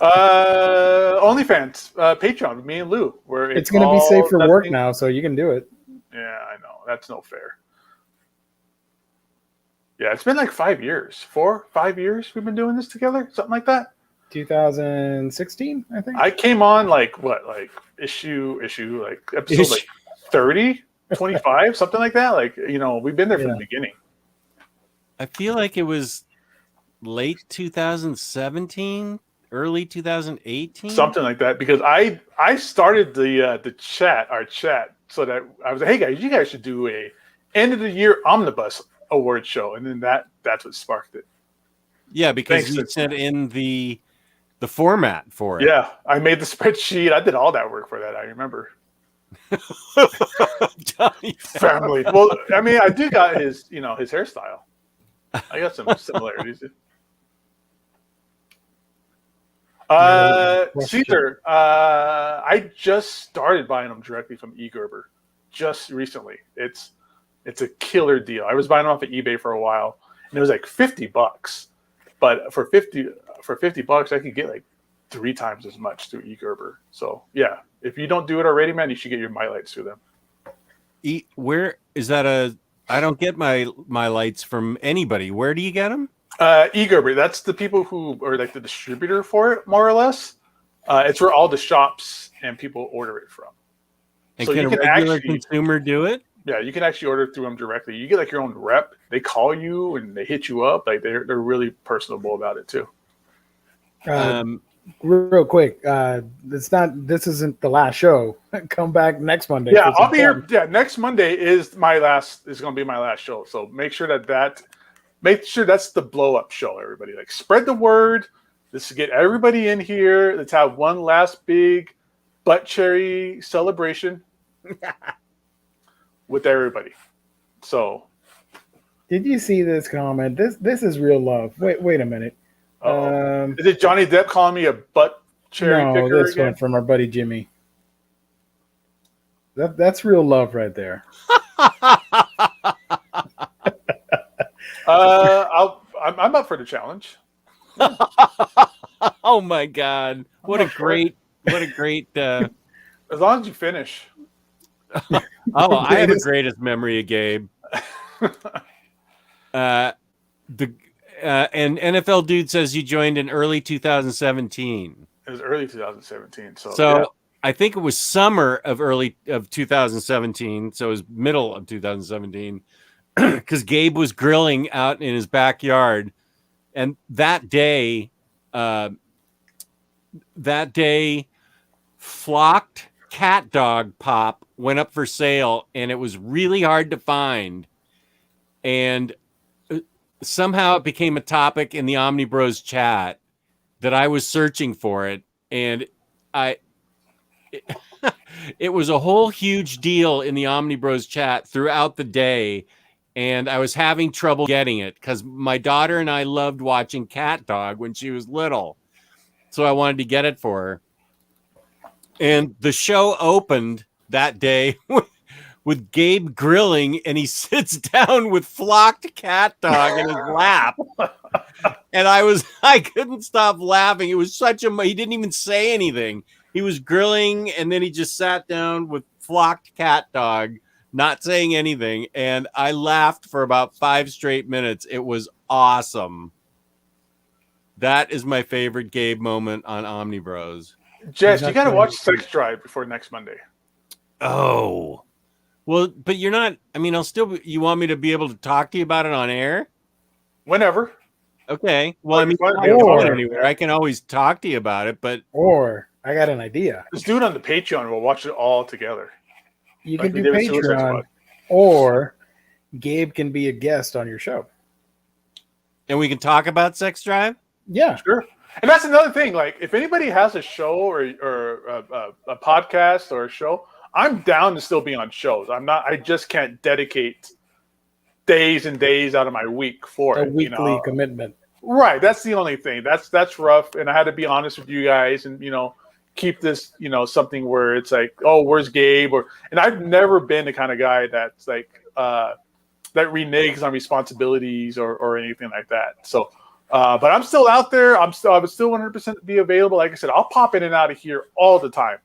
OnlyFans, Patreon, me and Lou. Where it's going to be safe for work now, so you can do it. Yeah, I know. That's no fair. Yeah, it's been like 5 years, 4-5 years we've been doing this together, something like that. 2016, I think. I came on like issue like episode like 30, 25, something like that. Like, we've been there from the beginning. I feel like it was late 2017, early 2018, something like that. Because I started our chat, so that I was like, hey guys, you guys should do a end of the year Omnibus award show, and then that's what sparked it. Yeah, because you sent in the format for it. Yeah, I made the spreadsheet. I did all that work for that. I remember. Family. Well, I mean, I do got his hairstyle. I got some similarities. Caesar, I just started buying them directly from eGerber just recently. It's a killer deal. I was buying them off of eBay for a while, and it was like $50. But for $50, I could get like 3 times as much through eGerber. So yeah, if you don't do it already, man, you should get your My Lights through them. Where is that? I don't get my lights from anybody. Where do you get them? eGerber. That's the people who are like the distributor for it, more or less. It's where all the shops and people order it from. And so can a regular consumer do it? Yeah, you can actually order through them directly. You get like your own rep. They call you and they hit you up. Like they're really personable about it too. Real quick, this isn't the last show. Come back next Monday. Yeah, I'll be here. Yeah, next Monday is going to be my last show. So make sure that's the blow up show. Everybody, like, spread the word. Let's get everybody in here. Let's have one last big butt cherry celebration with everybody. So, did you see this comment? This is real love. Wait a minute. Is it Johnny Depp calling me a butt cherry picker? No, this one from our buddy Jimmy. That's real love right there. I'm up for the challenge. Oh my God! What a great! As long as you finish. I have the greatest memory of Gabe. And NFL Dude says you joined in early 2017. It was early 2017. So yeah. I think it was summer of 2017. So it was middle of 2017 because Gabe was grilling out in his backyard. And that day, flocked cat dog pop went up for sale, and it was really hard to find. And somehow it became a topic in the Omnibros chat that I was searching for it. And it was a whole huge deal in the Omnibros chat throughout the day. And I was having trouble getting it because my daughter and I loved watching Cat Dog when she was little. So I wanted to get it for her. And the show opened that day with Gabe grilling, and he sits down with flocked cat dog in his lap. And I couldn't stop laughing. It was he didn't even say anything. He was grilling, and then he just sat down with flocked cat dog, not saying anything. And I laughed for about 5 straight minutes. It was awesome. That is my favorite Gabe moment on Omnibros. Jess, you got to watch Sex Drive before next Monday. Oh, Well, but you're not. I mean, I'll still. You want me to be able to talk to you about it on air? Whenever. Okay. Well, I mean, Fine, I'm not or- going anywhere. I can always talk to you about it, but Or I got an idea. Let's do it on the Patreon. We'll watch it all together. You Like can we do did with Suicide Patreon, Squad. or Gabe can be a guest on your show. and we can talk about Sex Drive. Yeah. Sure. And that's another thing. Like, if anybody has a show or a podcast or a show, I'm down to still be on shows. I'm not. I just can't dedicate days and days out of my week for A it. weekly commitment. Right. That's the only thing. That's rough. And I had to be honest with you guys, and keep this something where it's like, oh, where's Gabe? And I've never been the kind of guy that's like that reneges on responsibilities or anything like that. So. But I'm still out there. I would still 100% be available. Like I said, I'll pop in and out of here all the time.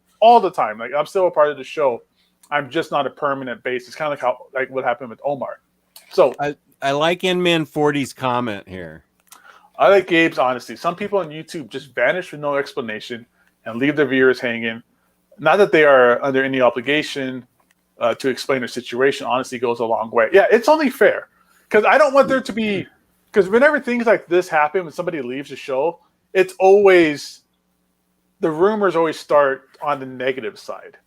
Like, I'm still a part of the show. I'm just not a permanent basis. Kind of like what happened with Omar. So I like Inman 40's comment here. I like Gabe's honesty. Some people on YouTube just vanish with no explanation and leave their viewers hanging. Not that they are under any obligation to explain their situation. Honesty goes a long way. Yeah, it's only fair because I don't want there to be. Because whenever things like this happen, when somebody leaves the show, it's always the rumors always start on the negative side.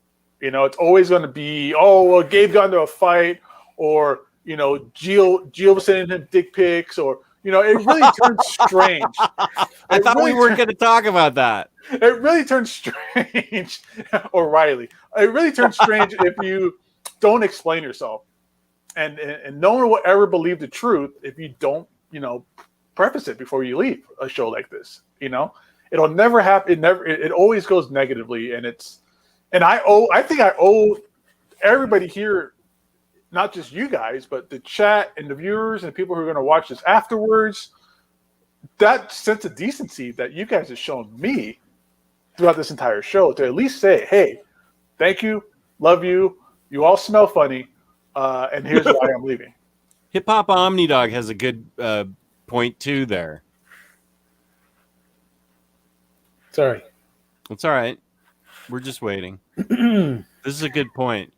It's always going to be, oh, well, Gabe got into a fight, or Gio was sending him dick pics, or it really turns strange. I thought we weren't going to talk about that. It really turns strange, or Riley. It really turns strange if you don't explain yourself, and no one will ever believe the truth if you don't. Preface it before you leave a show like this. It'll never happen. It always goes negatively, and I think I owe everybody here, not just you guys, but the chat and the viewers and the people who are going to watch this afterwards, that sense of decency that you guys have shown me throughout this entire show, to at least say, hey, thank you, love you, you all smell funny, and here's why I'm leaving. Hip Hop Omnidog has a good point too there. Sorry. It's all right. We're just waiting. This is a good point.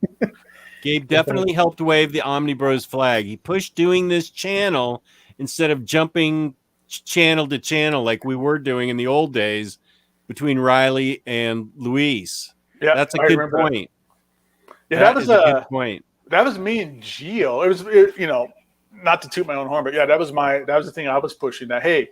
Gabe definitely helped wave the Omnibros flag. He pushed doing this channel instead of jumping channel to channel like we were doing in the old days between Riley and Luis. Yeah, that's a good point. Yeah, that was a good point. That was me and Gio. It was not to toot my own horn, but yeah, that was the thing I was pushing, that, hey,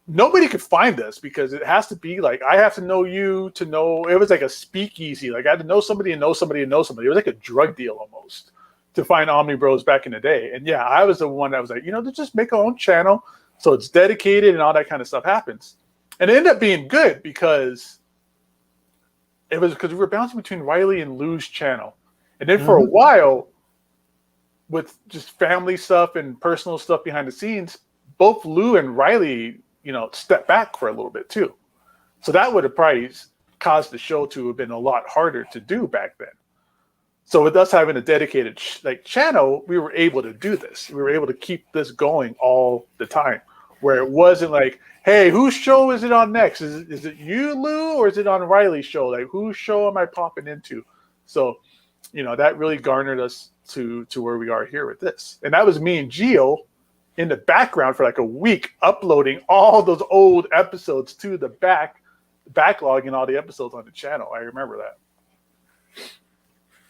nobody could find us because it has to be like, I have to know you to know. It was like a speakeasy. Like, I had to know somebody and know somebody and know somebody. It was like a drug deal almost to find Omnibros back in the day. And yeah, I was the one that was like, to just make our own channel so it's dedicated and all that kind of stuff happens. And it ended up being good because we were bouncing between Riley and Lou's channel. And then for a while, with just family stuff and personal stuff behind the scenes, both Lou and Riley, stepped back for a little bit too. So that would have probably caused the show to have been a lot harder to do back then. So with us having a dedicated channel, we were able to do this. We were able to keep this going all the time, where it wasn't like, hey, whose show is it on next? Is it you, Lou, or is it on Riley's show? Like, whose show am I popping into? So, that really garnered us to where we are here with this. And that was me and Gio in the background for like a week, uploading all those old episodes to the backlog and all the episodes on the channel. I remember that.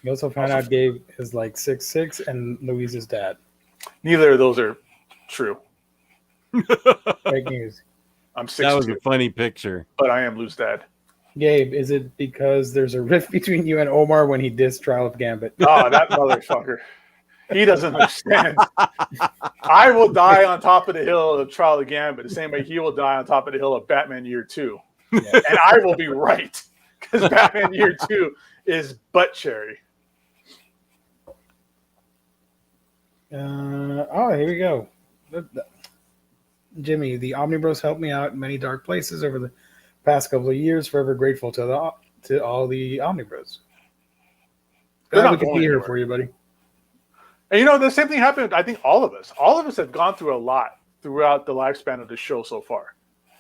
You also found out Gabe is like 6'6" and Louise's dad. Neither of those are true. Fake news. I'm 6'2", That was a funny picture. but I am Lou's dad. Gabe, is it because there's a rift between you and Omar when he dissed Trial of Gambit? Oh, that motherfucker. He doesn't understand. I will die on top of the hill of Trial of Gambit the same way he will die on top of the hill of Batman Year 2. Yeah. And I will be right, because Batman Year 2 is butt cherry. Here we go. Jimmy, the Omnibros helped me out in many dark places over the past couple of years. Forever grateful to all the Omnibros. They're not we can going be here anywhere. for you, buddy. And the same thing happened. I think all of us have gone through a lot throughout the lifespan of the show so far.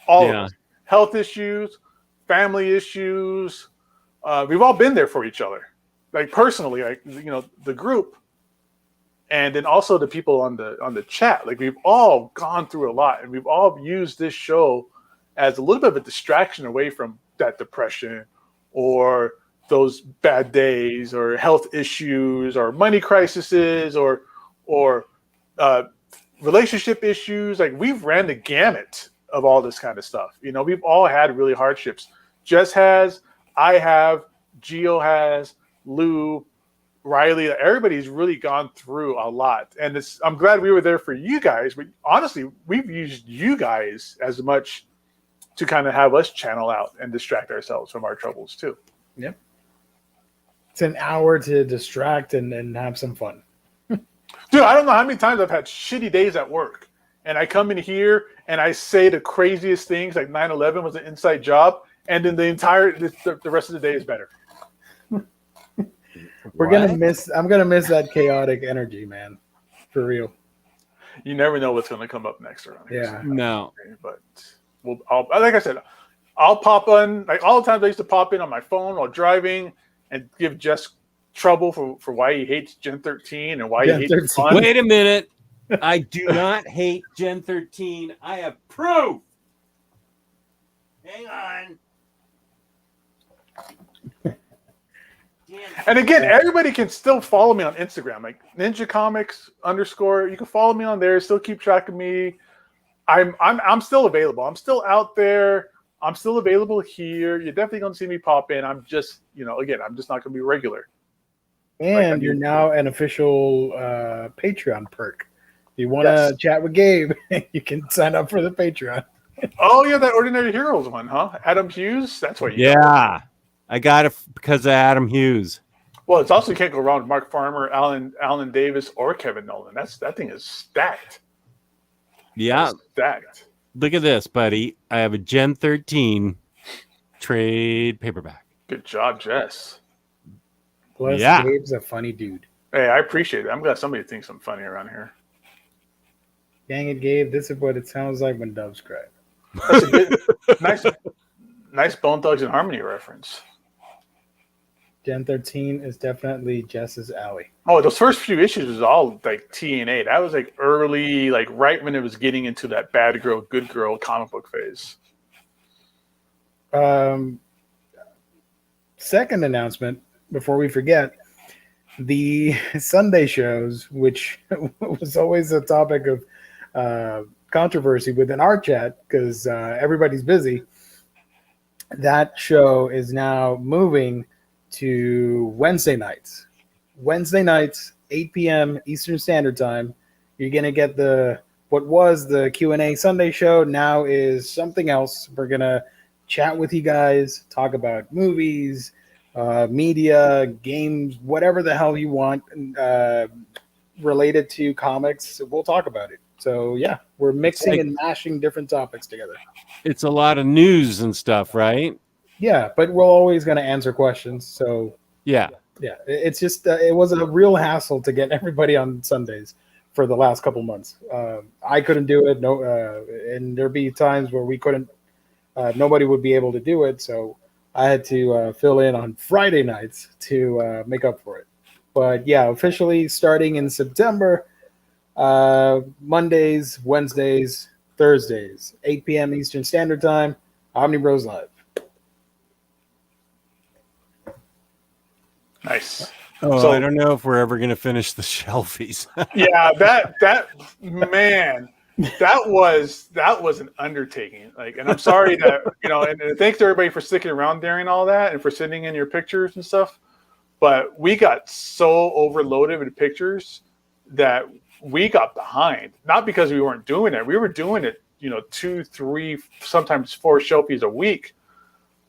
All of us. Health issues, family issues. We've all been there for each other. like personally, like the group, and then also the people on the chat. Like we've all gone through a lot, and we've all used this show as a little bit of a distraction away from that depression or those bad days or health issues or money crises or relationship issues. Like we've ran the gamut of all this kind of stuff. We've all had really hardships. Jess has, I have, Gio has, Lou, Riley, everybody's really gone through a lot. And I'm glad we were there for you guys. But honestly, we've used you guys as much to kind of have us channel out and distract ourselves from our troubles too. Yep. It's an hour to distract and have some fun. Dude, I don't know how many times I've had shitty days at work. And I come in here and I say the craziest things, like 9/11 was an inside job. And then the rest of the day is better. I'm gonna miss that chaotic energy, man. For real. You never know what's gonna come up next around here. Yeah. No. But like I said, I'll pop on, like all the times I used to pop in on my phone while driving and give Jess trouble for why he hates Gen 13 and why he hates fun. Wait a minute. I do not hate Gen 13. I have proof. Hang on. And again, everybody can still follow me on Instagram, like Ninja Comics _ You can follow me on there. Still keep track of me. I'm still available. I'm still out there. I'm still available here. You're definitely gonna see me pop in. I'm just, again, I'm just not gonna be regular. And you're now an official Patreon perk. If you want to chat with Gabe, you can sign up for the Patreon. Oh yeah, that Ordinary Heroes one, huh? Adam Hughes. That's what. Yeah. I got it because of Adam Hughes. Well, it's also, you can't go wrong with Mark Farmer, Alan Davis, or Kevin Nolan. That thing is stacked. Yeah. Stacked. Look at this, buddy. I have a Gen 13 trade paperback. Good job, Jess. Plus, Gabe's a funny dude. Hey, I appreciate it. I'm glad somebody thinks I'm funny around here. Dang it, Gabe. This is what it sounds like when doves cry. That's a good, nice Bone Thugs and Harmony reference. Gen 13 is definitely Jess's alley. Oh, those first few issues was all like TNA. That was like early, like right when it was getting into that bad girl, good girl comic book phase. Second announcement, before we forget, the Sunday shows, which was always a topic of controversy within our chat because everybody's busy. That show is now moving to Wednesday nights. Wednesday nights, 8 p.m. Eastern Standard Time. You're going to get what was the Q&A Sunday show now is something else. We're going to chat with you guys, talk about movies, media, games, whatever the hell you want related to comics. We'll talk about it. So, yeah, we're mixing and mashing different topics together. It's a lot of news and stuff, right? Yeah, but we're always going to answer questions. So, yeah, it's just it was a real hassle to get everybody on Sundays for the last couple months. I couldn't do it. No, and there'd be times where we couldn't. Nobody would be able to do it. So I had to fill in on Friday nights to make up for it. But yeah, officially starting in September, Mondays, Wednesdays, Thursdays, 8 p.m. Eastern Standard Time, Omnibros Live. Nice. Oh, So I don't know if we're ever going to finish the shelfies. yeah, that man, that was an undertaking. Like, and I'm sorry that and thanks to everybody for sticking around during all that and for sending in your pictures and stuff. But we got so overloaded with pictures that we got behind. Not because we weren't doing it. We were doing it, 2, 3, sometimes 4 shelfies a week.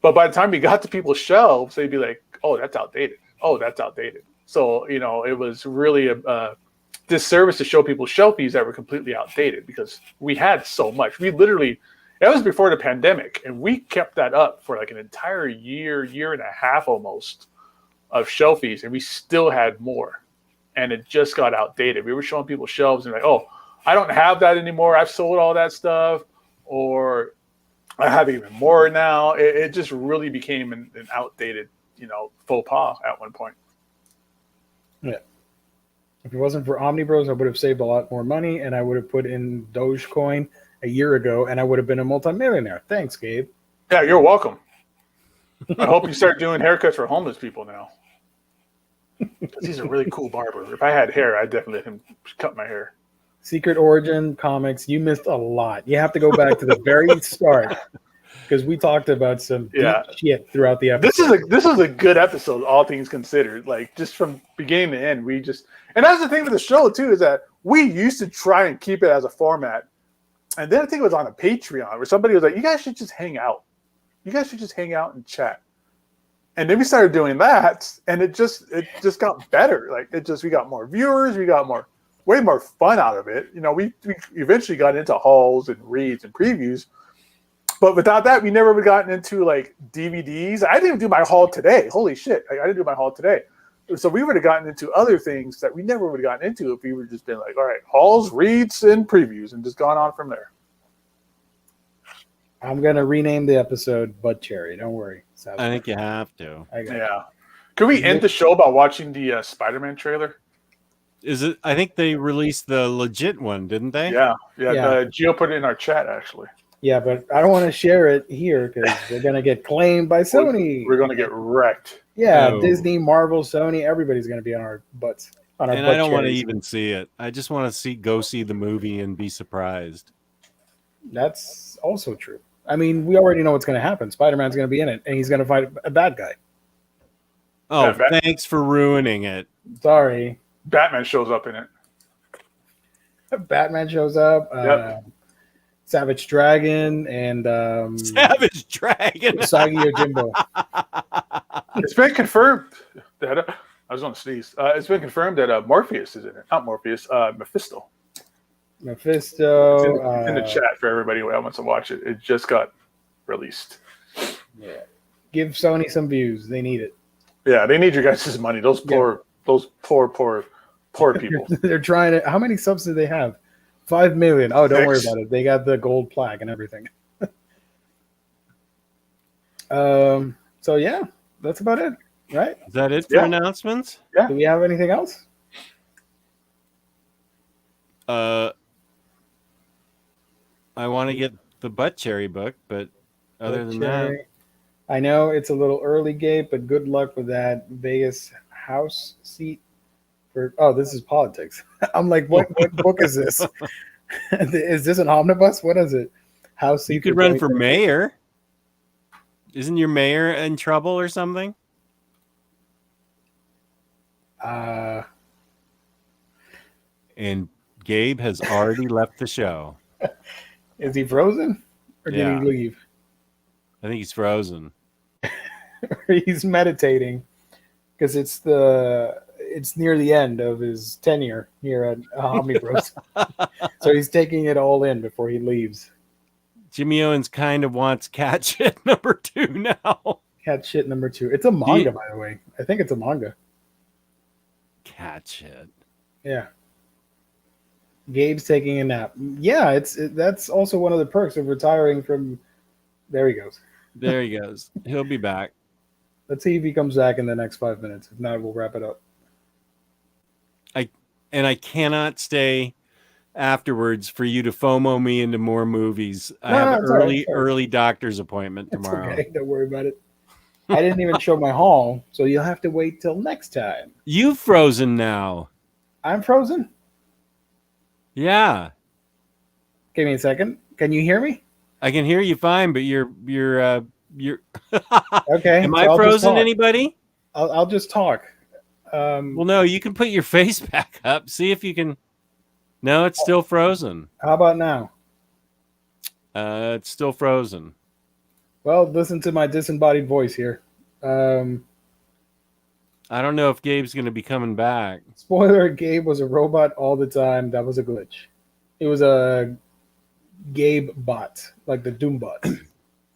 But by the time we got to people's shelves, they'd be like, "Oh, that's outdated. Oh, that's outdated." So, it was really a disservice to show people shelfies that were completely outdated because we had so much. We literally, that was before the pandemic, and we kept that up for like an entire year and a half almost of shelfies, and we still had more. And it just got outdated. We were showing people shelves and like, "Oh, I don't have that anymore. I've sold all that stuff," or "I have even more now." It just really became an outdated, faux pas at one point. Yeah. If it wasn't for Omnibros, I would have saved a lot more money, and I would have put in Dogecoin a year ago, and I would have been a multimillionaire. Thanks, Gabe. Yeah, you're welcome. I hope you start doing haircuts for homeless people now. Because he's a really cool barber. If I had hair, I'd definitely let him cut my hair. Secret Origin comics, you missed a lot. You have to go back to the very start because we talked about some deep shit throughout the episode. This is a good episode, all things considered. Like, just from beginning to end, and that's the thing with the show too, is that we used to try and keep it as a format. And then I think it was on a Patreon where somebody was like, you guys should just hang out. You guys should just hang out and chat. And then we started doing that, and it just got better. Like, we got more viewers, we got way more fun out of it. You know, we eventually got into hauls and reads and previews. But without that, we never would have gotten into like DVDs. I didn't even do my haul today. Holy shit. I didn't do my haul today. So we would have gotten into other things that we never would have gotten into if we would have just been like, all right, hauls, reads, and previews, and just gone on from there. I'm going to rename the episode Butt Cherry. Don't worry. I think you have to. Yeah. Could we end the show by watching the Spider-Man trailer? Is it? I think they released the legit one, didn't they? Yeah. Gio put it in our chat, actually. Yeah, but I don't want to share it here because they're going to get claimed by Sony. We're going to get wrecked. Yeah, no. Disney, Marvel, Sony, everybody's going to be on our butts. And I don't want to even see it. I just want to go see the movie and be surprised. That's also true. I mean, we already know what's going to happen. Spider-Man's going to be in it, and he's going to fight a bad guy. Oh, thanks for ruining it. Sorry. Batman shows up in it. Batman shows up. Yep. Savage Dragon and Savage Dragon. Usagi Yojimbo. It's been confirmed that I was going to sneeze. It's been confirmed that Morpheus is in it. Not Morpheus. Mephisto. It's in the chat for everybody who wants to watch it. It just got released. Yeah. Give Sony some views. They need it. Yeah, they need your guys' money. Those poor people. They're trying to. How many subs do they have? 5 million. Oh, don't worry about it. They got the gold plaque and everything. So yeah, that's about it, right? Is that it for announcements? Yeah. Do we have anything else? I want to get the Butt Cherry book, but other than that, I know it's a little early, Gabe, but good luck with that Vegas house seat. This is politics. I'm like, what book is this? Is this an omnibus? What is it? House seat. You could run for mayor. Isn't your mayor in trouble or something? And Gabe has already left the show. Is he frozen? Or did he leave? I think he's frozen. He's meditating because it's near the end of his tenure here at Omnibros. So he's taking it all in before he leaves. Jimmy Owens kind of wants cat shit number 2 now. Cat shit number 2. It's a manga, by the way. I think it's a manga. Cat shit. Yeah. Gabe's taking a nap. Yeah, that's also one of the perks of retiring from. There he goes. There he goes. He'll be back. Let's see if he comes back in the next 5 minutes. If not, we'll wrap it up. I cannot stay afterwards for you to FOMO me into more movies. I have an early doctor's appointment tomorrow. Okay, don't worry about it. I didn't even show my haul, so you'll have to wait till next time. You've frozen now. I'm frozen? Yeah. Give me a second. Can you hear me? I can hear you fine, but you're okay. Am I frozen, anybody? I'll just talk. Well, no, you can put your face back up. See if you can. No, it's still frozen. How about now? It's still frozen. Well, listen to my disembodied voice here. I don't know if Gabe's going to be coming back. Spoiler, Gabe was a robot all the time. That was a glitch. It was a Gabe bot, like the Doom bot.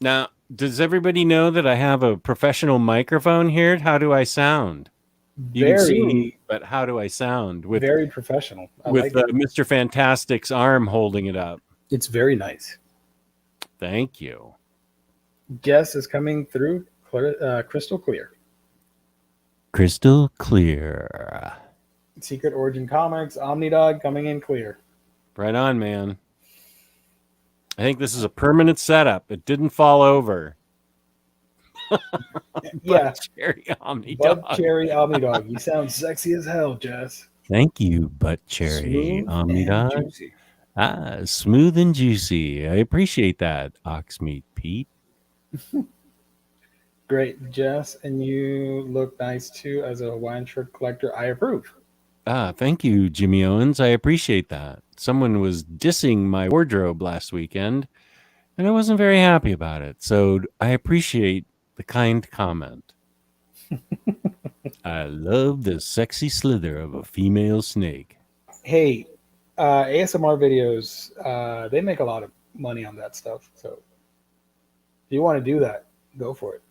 Now, does everybody know that I have a professional microphone here? How do I sound? You can see me, but how do I sound? Very professional. With Mr. Fantastic's arm holding it up. It's very nice. Thank you. Jess is coming through crystal clear. Crystal clear. Secret Origin Comics, Omnidog coming in clear. Right on, man. I think this is a permanent setup. It didn't fall over. Yeah. Butt Cherry Omnidog. Bud Cherry Omnidog. You sound sexy as hell, Jess. Thank you, Butt Cherry Smooth and Omnidog. juicy. Smooth and juicy. I appreciate that, Oxmeat Pete. Great, Jess. And you look nice too as a Hawaiian shirt collector. I approve. Thank you, Jimmy Owens. I appreciate that. Someone was dissing my wardrobe last weekend, and I wasn't very happy about it. So I appreciate the kind comment. I love the sexy slither of a female snake. Hey, ASMR videos, they make a lot of money on that stuff. So if you want to do that, go for it.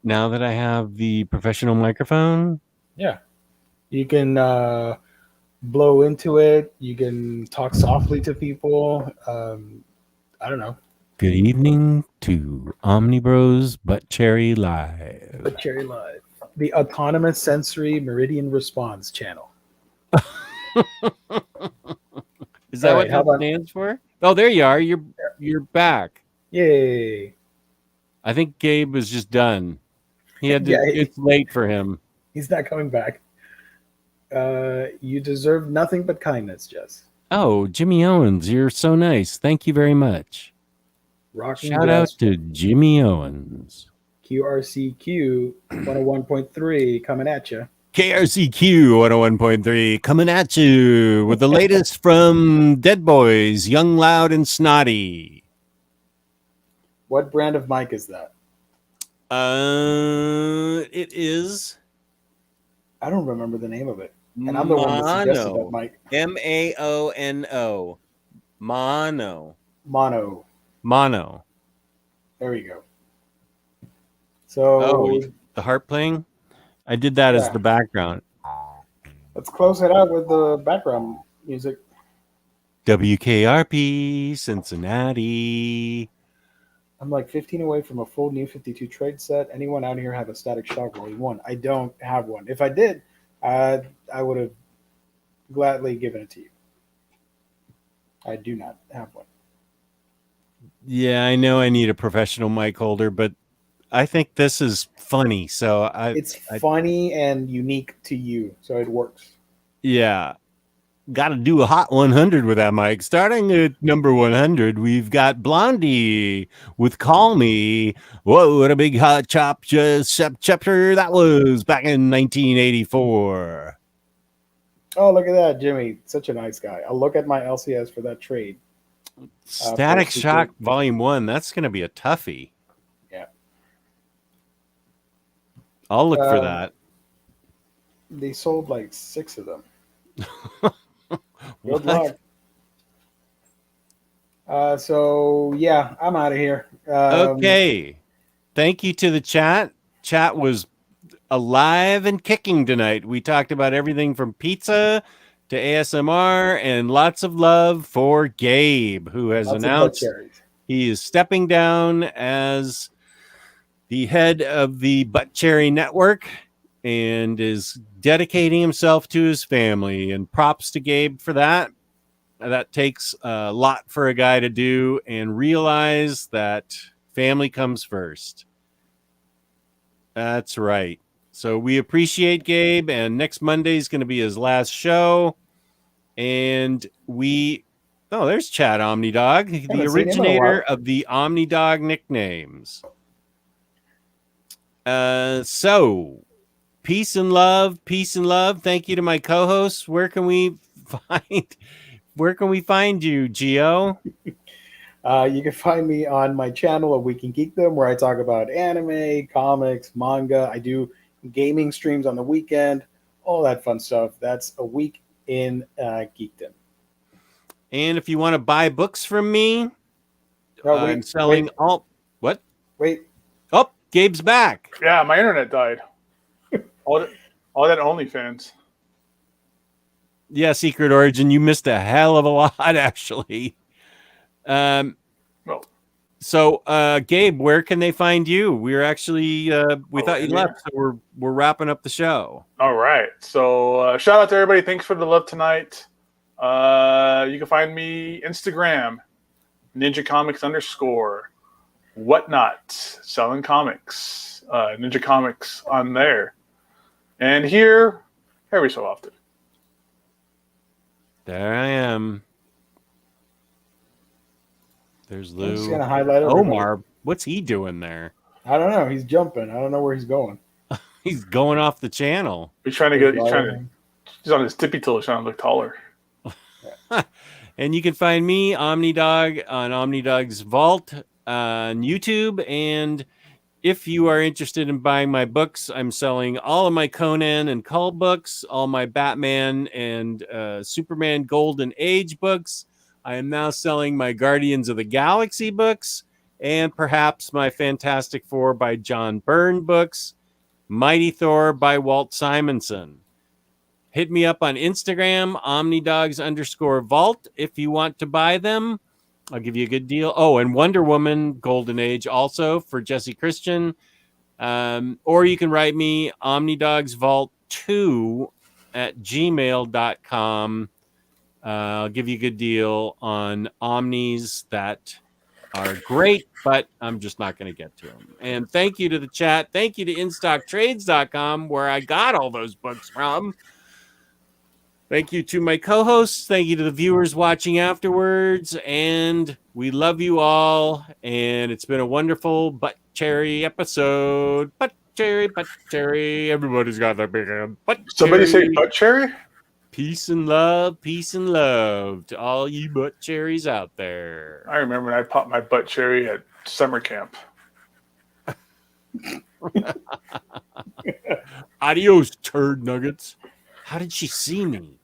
Now that I have the professional microphone, Yeah. You can blow into it. You can talk softly to people. I don't know. good evening to Omnibros Butt Cherry Live. But Cherry Live. The Autonomous Sensory Meridian Response channel. Is that All what right, how that about- stands for? Oh, there you are. You're back. Yay. I think Gabe was just done. He had to. Yeah, It's late for him. He's not coming back. You deserve nothing but kindness, Jess. Oh, Jimmy Owens, you're so nice. Thank you very much. Rocking Shout out Jess. to Jimmy Owens. QRCQ 101.3 coming at you. KRCQ 101.3 coming at you with the latest from Dead Boys, Young, Loud, and Snotty. What brand of mic is that? It is I don't remember the name of it. And I'm the one that suggested that mic. MAONO. Mono. Mono. There we go. So Oh, the harp playing? I did that as Yeah. the background. let's close it out with the background music. WKRP, Cincinnati. I'm like 15 away from a full new 52 trade set. Anyone out here have a Static Shock Volume 1? I don't have one. If I did, I would have gladly given it to you. I do not have one. Yeah, I know I need a professional mic holder, but I think this is funny. So It's funny and unique to you, so it works. yeah, got to do a hot 100 with that mic. Starting at number 100, we've got Blondie with Call Me. Whoa, what a big hot chapter that was back in 1984. Oh, look at that, Jimmy. Such a nice guy. I'll look at my LCS for that trade. Static first Shock weekend. Volume 1, that's going to be a toughie. Yeah. I'll look for that. They sold like 6 of them. What? Good luck. So yeah, I'm out of here. Okay. Thank you to the chat. Chat was alive and kicking tonight. We talked about everything from pizza to ASMR and lots of love for Gabe, who has Lots of butt announced cherries. he is stepping down as the head of the Butt Cherry Network and is dedicating himself to his family. And props to Gabe for that. That takes a lot for a guy to do and realize that family comes first. That's right. So we appreciate Gabe, and next Monday is going to be his last show. And there's Chad Omnidog, the seen him in a originator while. of the Omnidog nicknames. So peace and love. Thank you to my co-hosts. Where can we find you, Gio? You can find me on my channel of We Can Geekdom, where I talk about anime, comics, manga. I do gaming streams on the weekend, all that fun stuff. That's a week in geekdom. And if you want to buy books from me, Oh, I'm selling all. What? Wait. Oh, Gabe's back. Yeah, my internet died. all that OnlyFans. Yeah, Secret Origin, you missed a hell of a lot, actually. Well, So, Gabe, where can they find you? We're actually we thought you left, so we're wrapping up the show. All right. So shout out to everybody. Thanks for the love tonight. You can find me Instagram, Ninja Comics _ whatnot, selling comics, Ninja Comics on there, and here every so often. There I am. There's I'm just Lou. gonna highlight everybody. Omar, what's he doing there? I don't know. He's jumping. I don't know where he's going. He's going off the channel. He's trying to get. He's on his tippy toes trying to look taller. And you can find me, Omnidog, on Omnidog's Vault on YouTube. And if you are interested in buying my books, I'm selling all of my Conan and Cull books, all my Batman and Superman Golden Age books. I am now selling my Guardians of the Galaxy books and perhaps my Fantastic Four by John Byrne books, Mighty Thor by Walt Simonson. Hit me up on Instagram, omnidogs_vault, if you want to buy them. I'll give you a good deal. Oh, and Wonder Woman Golden Age also for Jesse Christian. Or you can write me omnidogsvault2@gmail.com. I'll give you a good deal on omnis that are great, but I'm just not going to get to them. And thank you to the chat. Thank you to InStockTrades.com, where I got all those books from. Thank you to my co-hosts. Thank you to the viewers watching afterwards. And we love you all. And it's been a wonderful butt cherry episode. Butt cherry, butt cherry. Everybody's got their big butt Somebody cherry. say butt cherry? Peace and love to all you butt cherries out there. I remember when I popped my butt cherry at summer camp. Adios, turd nuggets. How did she see me?